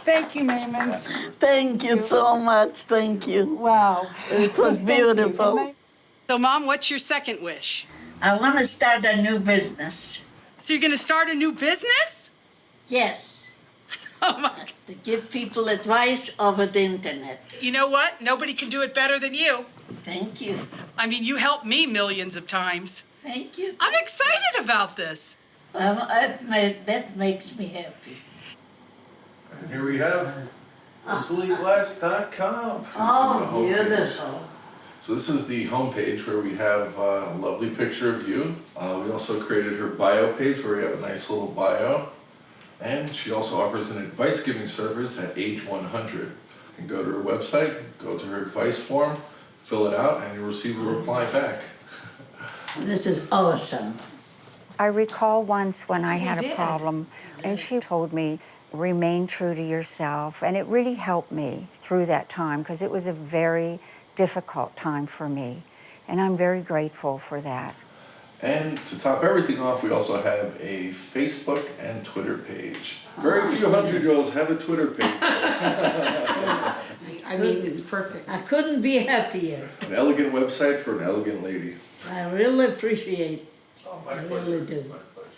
Thank you, Naaman. Thank you so much. Thank you. Wow. It was beautiful. So, Mom, what's your second wish? I want to start a new business. So you're going to start a new business? Yes. Oh, my God. To give people advice over the internet. You know what? Nobody can do it better than you. Thank you. I mean, you helped me millions of times. Thank you. I'm excited about this. That makes me happy. And here we have RosaleeGlass.com. Oh, beautiful. So this is the homepage where we have a lovely picture of you. We also created her bio page where we have a nice little bio. And she also offers an advice-giving service at age 100. You can go to her website, go to her advice form, fill it out, and you'll receive a reply back. This is awesome. I recall once when I had a problem, and she told me, remain true to yourself. And it really helped me through that time because it was a very difficult time for me. And I'm very grateful for that. And to top everything off, we also have a Facebook and Twitter page. Very few 100-year-olds have a Twitter page. I mean, it's perfect. I couldn't be happier. An elegant website for an elegant lady. I really appreciate my I pleasure. really do. My pleasure.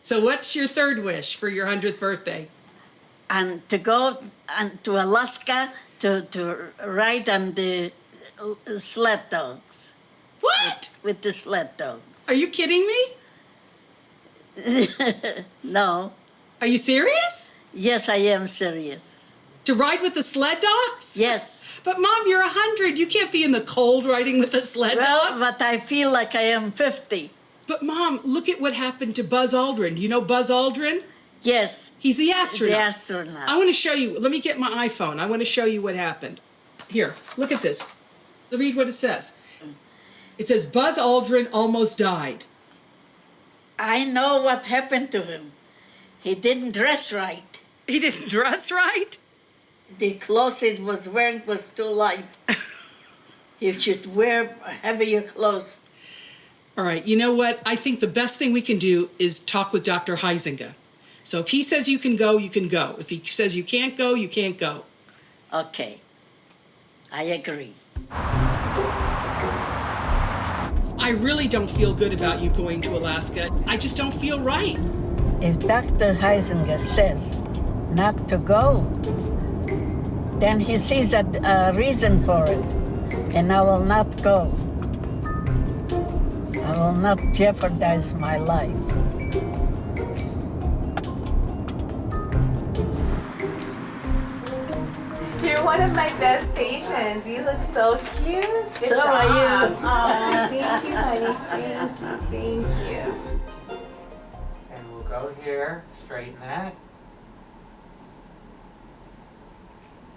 So what's your third wish for your 100th birthday? And to go to Alaska to ride on the sled dogs. What? With the sled dogs. Are you kidding me? No. Are you serious? Yes, I am serious. To ride with the sled dogs? Yes. But Mom, you're 100. You can't be in the cold riding with the sled dogs. But I feel like I am 50. But Mom, look at what happened to Buzz Aldrin. Do you know Buzz Aldrin? Yes. He's the astronaut. The astronaut. I want to show you. Let me get my iPhone. I want to show you what happened. Here, look at this. Read what it says. It says Buzz Aldrin almost died. I know what happened to him. He didn't dress right. He didn't dress right? The clothes he was wearing was too light. You should wear heavier clothes. All right, you know what? I think the best thing we can do is talk with Dr. Huizinga. So if he says you can go, you can go. If he says you can't go, you can't go. Okay. I agree. I really don't feel good about you going to Alaska. I just don't feel right. If Dr. Huizinga says not to go, then he sees a reason for it, and I will not go. I will not jeopardize my life. You're one of my best patients. You look so cute. Good So job. are you. Oh, thank you, honey. Thank you. And we'll go here, straighten that.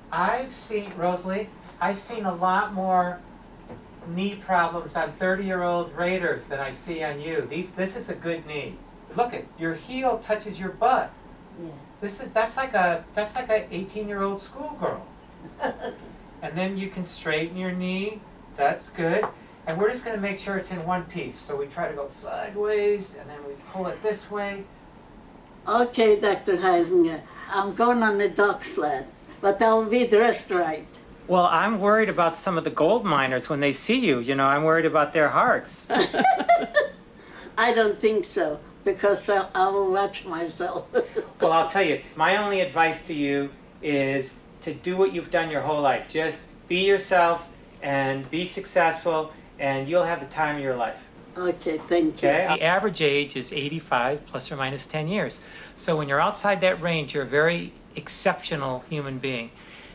I've seen, Rosalee, I've seen a lot more knee problems on 30-year-old Raiders than I see on you. This is a good knee. Look at your heel touches your butt. Yeah. That's like a 18-year-old schoolgirl. And then you can straighten your knee. That's good. And we're just going to make sure it's in one piece. So we try to go sideways, and then we pull it this way. Okay, Dr. Huizinga, I'm going on the dog sled, but I'll be dressed right. Well, I'm worried about some of the gold miners when they see you. You know, I'm worried about their hearts. I don't think so, because I will watch myself. Well, I'll tell you, my only advice to you is to do what you've done your whole life. Just be yourself and be successful, and you'll have the time of your life. Okay, thank you. Okay? The average age is 85 plus or minus 10 years. So when you're outside that range, you're a very exceptional human being.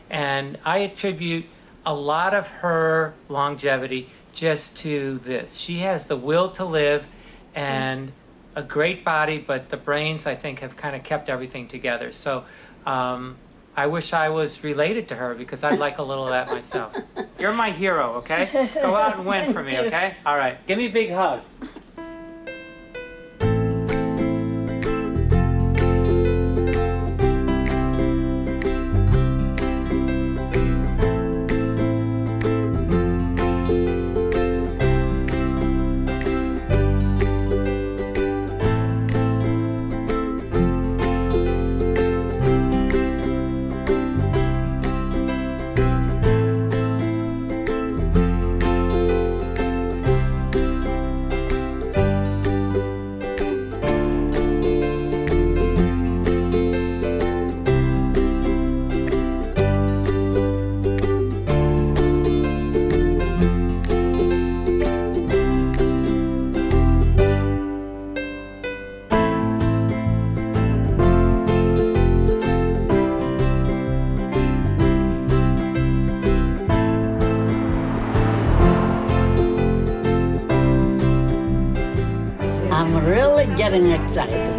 And I attribute a lot of her longevity just to this. She has the will to live and a great body, but the brains, I think, have kind of kept everything together. So I wish I was related to her because I'd like a little of that myself. You're my hero, okay? Go out and win for me, okay? All right, give me a big hug. I'm really getting excited.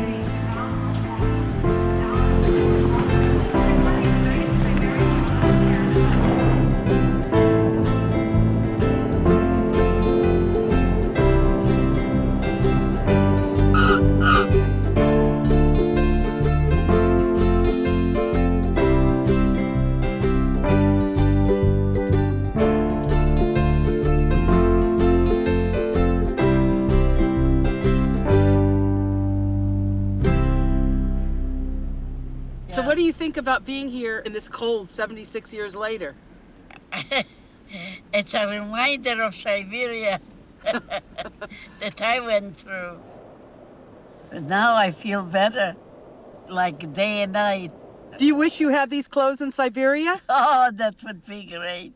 So what do you think about being here in this cold 76 years later? It's a reminder of Siberia. that I went through. But now I feel better, like day and night. Do you wish you had these clothes in Siberia? Oh, that would be great.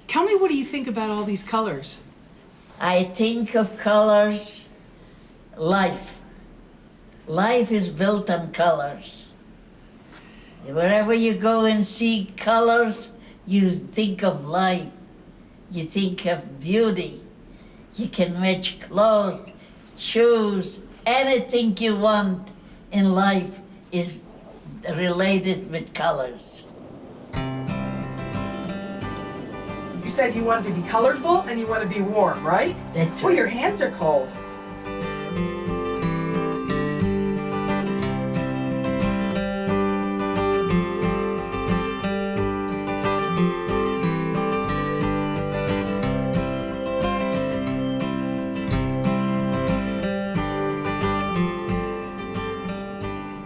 Tell me, what do you think about all these colors? I think of colors, life. Life is built on colors. Wherever you go and see colors, you think of life. You think of beauty. You can match clothes, shoes, anything you want in life is related with colors. You said you wanted to be colorful and you want to be warm, right? That's right. right. Your hands are cold.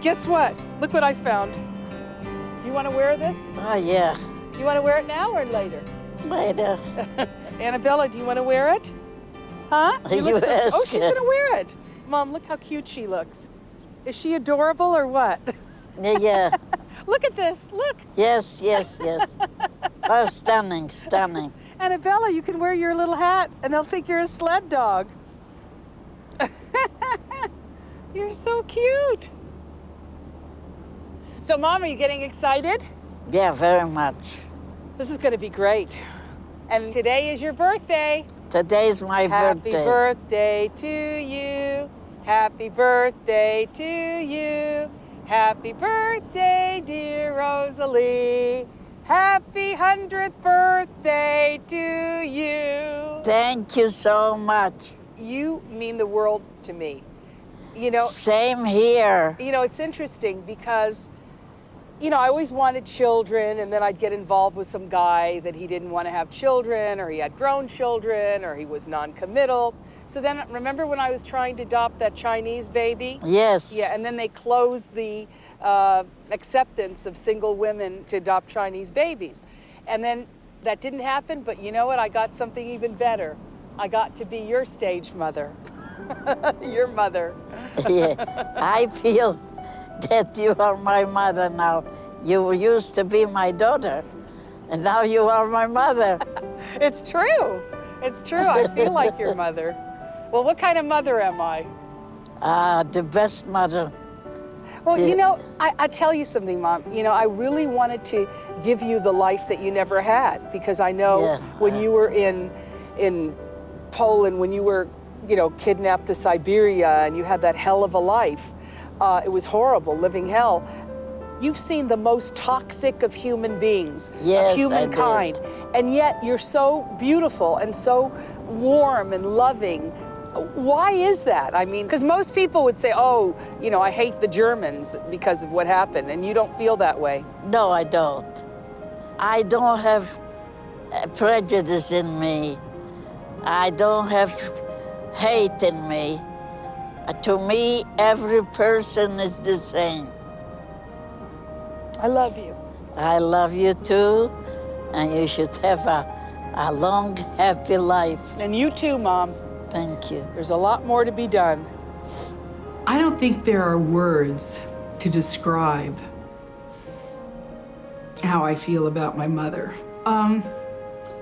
Guess what? Look what I found. You want to wear this? Oh, yeah. You want to wear it now or later? Later. Annabella, do you want to wear it? Huh? You look so- ask oh, she's her. going to wear it. Mom, look how cute she looks. Is she adorable or what? Yeah. Look at this. Look. Yes, yes, yes. Oh, stunning, stunning. Annabella, you can wear your little hat and they'll think you're a sled dog. You're so cute. So, Mom, are you getting excited? Yeah, very much. This is going to be great. And today is your birthday. Today's my Happy birthday. birthday to you. Happy birthday to you. Happy birthday, dear Rosalee. Happy 100th birthday to you. Thank you so much. You mean the world to me. You know, same here. You know, it's interesting because, you know, I always wanted children, and then I'd get involved with some guy that he didn't want to have children, or he had grown children, or he was non-committal. So then, remember when I was trying to adopt that Chinese baby? Yes. Yeah, and then they closed the acceptance of single women to adopt Chinese babies. And then that didn't happen, but you know what? I got something even better. I got to be your stage mother. Your mother. Yeah, I feel that you are my mother now. You used to be my daughter, and now you are my mother. It's true. It's true. I feel like your mother. Well, what kind of mother am I? The best mother. Well, you know, I tell you something, Mom. You know, I really wanted to give you the life that you never had, because I know when you were in Poland, when you were, you know, kidnapped to Siberia and you had that hell of a life, it was horrible, living hell. You've seen the most toxic of human beings, of humankind, and yet you're so beautiful and so warm and loving. Why is that? I mean, because most people would say, oh, you know, I hate the Germans because of what happened, and you don't feel that way. No, I don't. I don't have prejudice in me. I don't have hate in me. To me, every person is the same. I love you. I love you too, and you should have a long, happy life. And you too, Mom. Thank you. There's a lot more to be done. I don't think there are words to describe how I feel about my mother.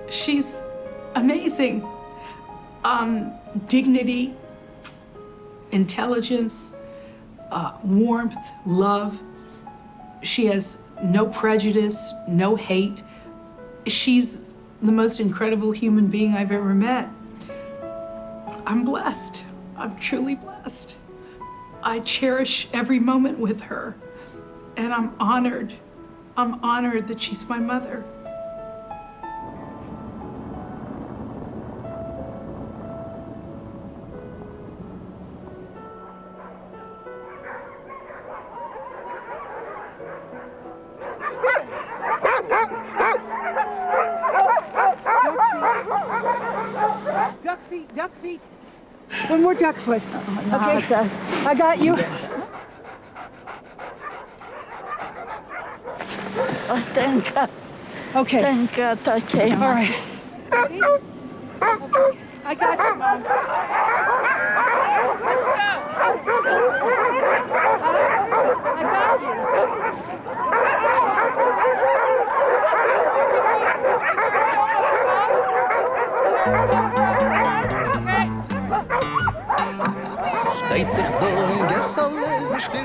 She's amazing. Dignity, intelligence, warmth, love. She has no prejudice, no hate. She's the most incredible human being I've ever met. I'm blessed. I'm truly blessed. I cherish every moment with her, and I'm honored. I'm honored that she's my mother. Duck feet. One more duck foot. Okay, I got you. Oh, thank God. Okay. Thank God I came. All right. I got you, Mom. Let's go. I got you.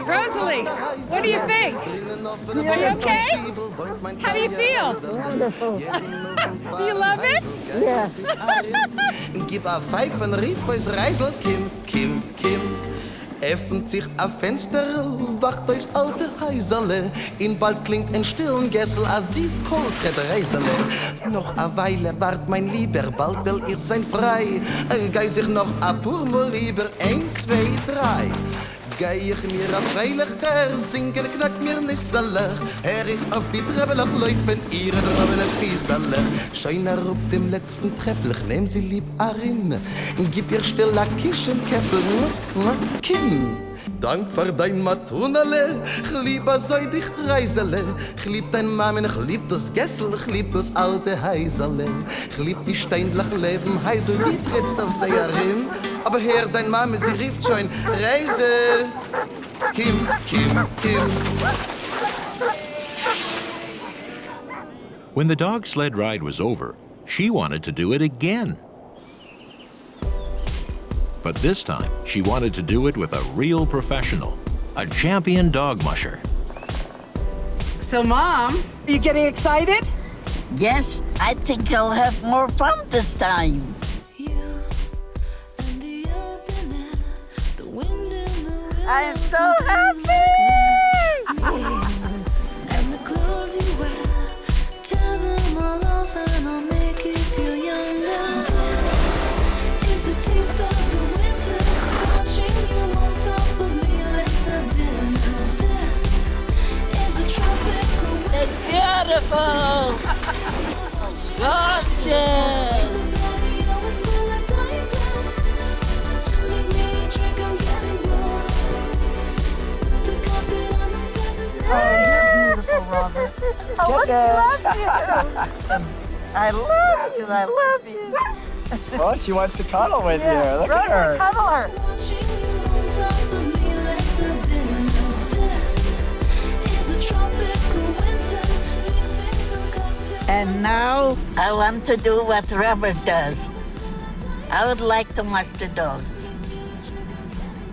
Rosalee, what do you think? Are you okay? How do you feel? Wonderful. Do you love it? Yes. Gib a Pfeifen, rief es Reisel, Kim, Kim, Kim. Öffnet sich a Fenster, wacht aufs alte Häuserle. In bald klingt ein stillen Gessel, a süß Kohlschred Reisele. Noch a Weile wart mein Lieber, bald will ich sein frei. Gei sich noch a Purmo lieber, 1, 2, 3. Gei ich mir a freilicher, singen knackt mir nisserlich. Hör ich auf die Treppelach läufen, ihre drobene Fieserlich. Scheiner auf dem letzten Treppelach, nehm sie lieb Arin. Gib ihr still a Kischenkäppel, Kim. Dank für dein Matunale, ich lieb a so dich Reisele. Ich lieb dein Mamen, ich lieb das Gessel, ich lieb das alte Heisele. Ich lieb die steindlach Leben Heisel, die trittst auf Seherin. Aber her, dein Mame, sie rief schon, Reise. Kim, Kim, Kim. When the dog sled ride was over, she wanted to do it again. But this time, she wanted to do it with a real professional, a champion dog musher. So, Mom, are you getting excited? Yes, I think I'll have more fun this time. I am so happy! And the clothes you wear, tear them all off and I'll make you feel younger. This is the taste of the winter, watching you on top of me, let's have dinner. This is the tropical winter. It's beautiful! Gorgeous! Oh, you're beautiful, Robert. Oh, she loves you. I love you. I love you. Oh, she wants to cuddle with you. Look Rosa, at her. cuddle her. And now I want to do what Robert does. I would like to mush the dogs.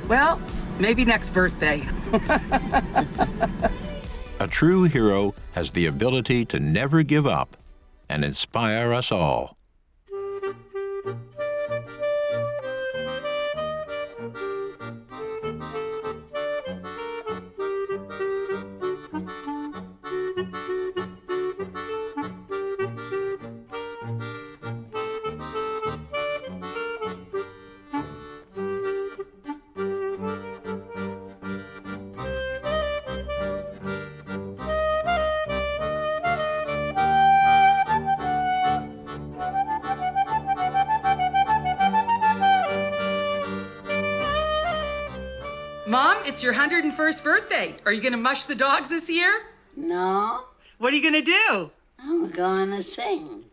Well, maybe next birthday. A true hero has the ability to never give up and inspire us all. Mom, it's your 101st birthday. Are you going to mush the dogs this year? No. What are you going to do? I'm gonna sing.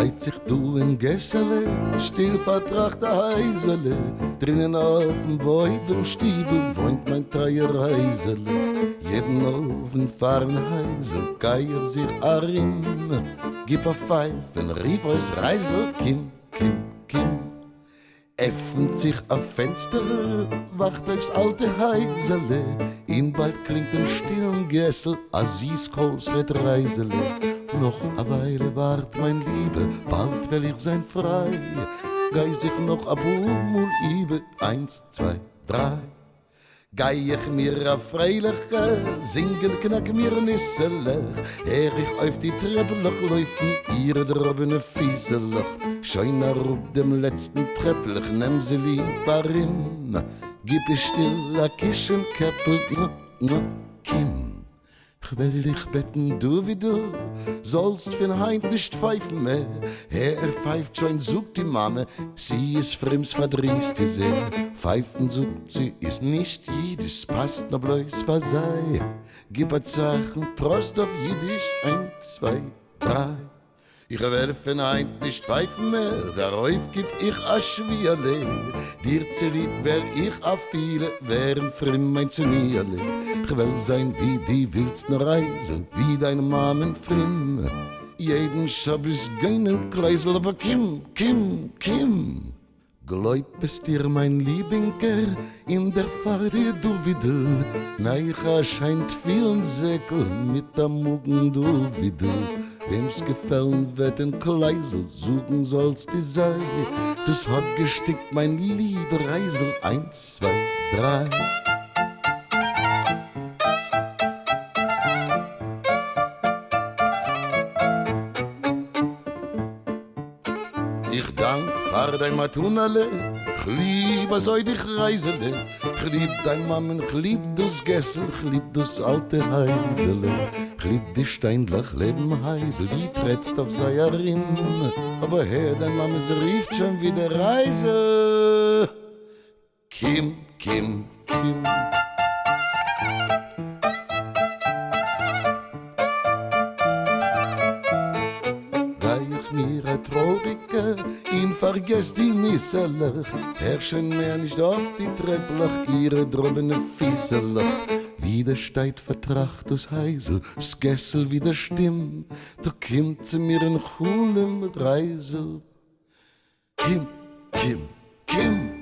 Geht sich du in Gessele, still vertracht der Heisele. Drinnen auf dem Beutenstiebel wohnt mein treuer Reisele. Jeden Ofen fahren Heisel, geier sich arim. Gib a Pfeifen, rief aus Reisel, Kim, Kim, Kim. Öffnet sich a Fenster, wacht aufs alte Heisele. In bald klingt ein stillen Gessel, a Sieskols red Reisele. Noch a Weile wart, mein Liebe, bald will ich sein frei. Gei sich noch a Bumul ibe, 1, 2, 3. Gei ich mir a Freiliche, singen knack mir nisselech. Ich auf die Treppelech laufen, ihre drobene Fieselech. Schein auf dem letzten Treppelech, nehm sie lieberin. Gib ich still a Kischenkäppel, Kim. Ich will dich betten, du wie du, sollst für Heint nicht pfeifen mehr. Pfeift schon, sucht die Mame, sie ist fremds verdrießt die See. Pfeifen sucht sie, ist nicht Jiddisch, passt noch bloß was sei. Gib a Zeichen, Prost auf Jiddisch, 1, 2, 3. Ich will für Heint nicht pfeifen mehr, darauf gib ich a Schwierle. Dir zu lieb wär ich a viele, wären fremd mein Zenierle. Ich will sein wie die wildsten Reisel, wie deine Mamen frimm. Jeden Schabbos geinen Kreisel, aber Kim, Kim, Kim. Gläub es dir, mein Liebinker, in der Fahrt du wieder. Neicha scheint vielen Säckel mit am Mugen du wieder. Wem's gefallen wird ein Kleisel, suchen sollst die sei. Das hat gestickt, mein lieber Reisel, 1, 2, 3. Ich dank für dein Matunale, ich liebe so dich Reisele. Ich lieb dein Mammen, ich lieb das Gessel, ich lieb das alte Heisele. Ich lieb die Steinlach Leben Heisel, die trätst auf seiner Rimm. Aber Herr, dein Mammen, sie rief schon wieder Reise. Kim, Kim, Kim. Mir a Traurige, ihn vergesst die Nisselech. Herrschen mehr nicht auf die Trepplech, ihre drobene Fieselech. Wieder steigt Vertracht das Heisel, das Gessel wieder stimm. Da kimmt sie mir in chulem Reisel. Kim, Kim, Kim.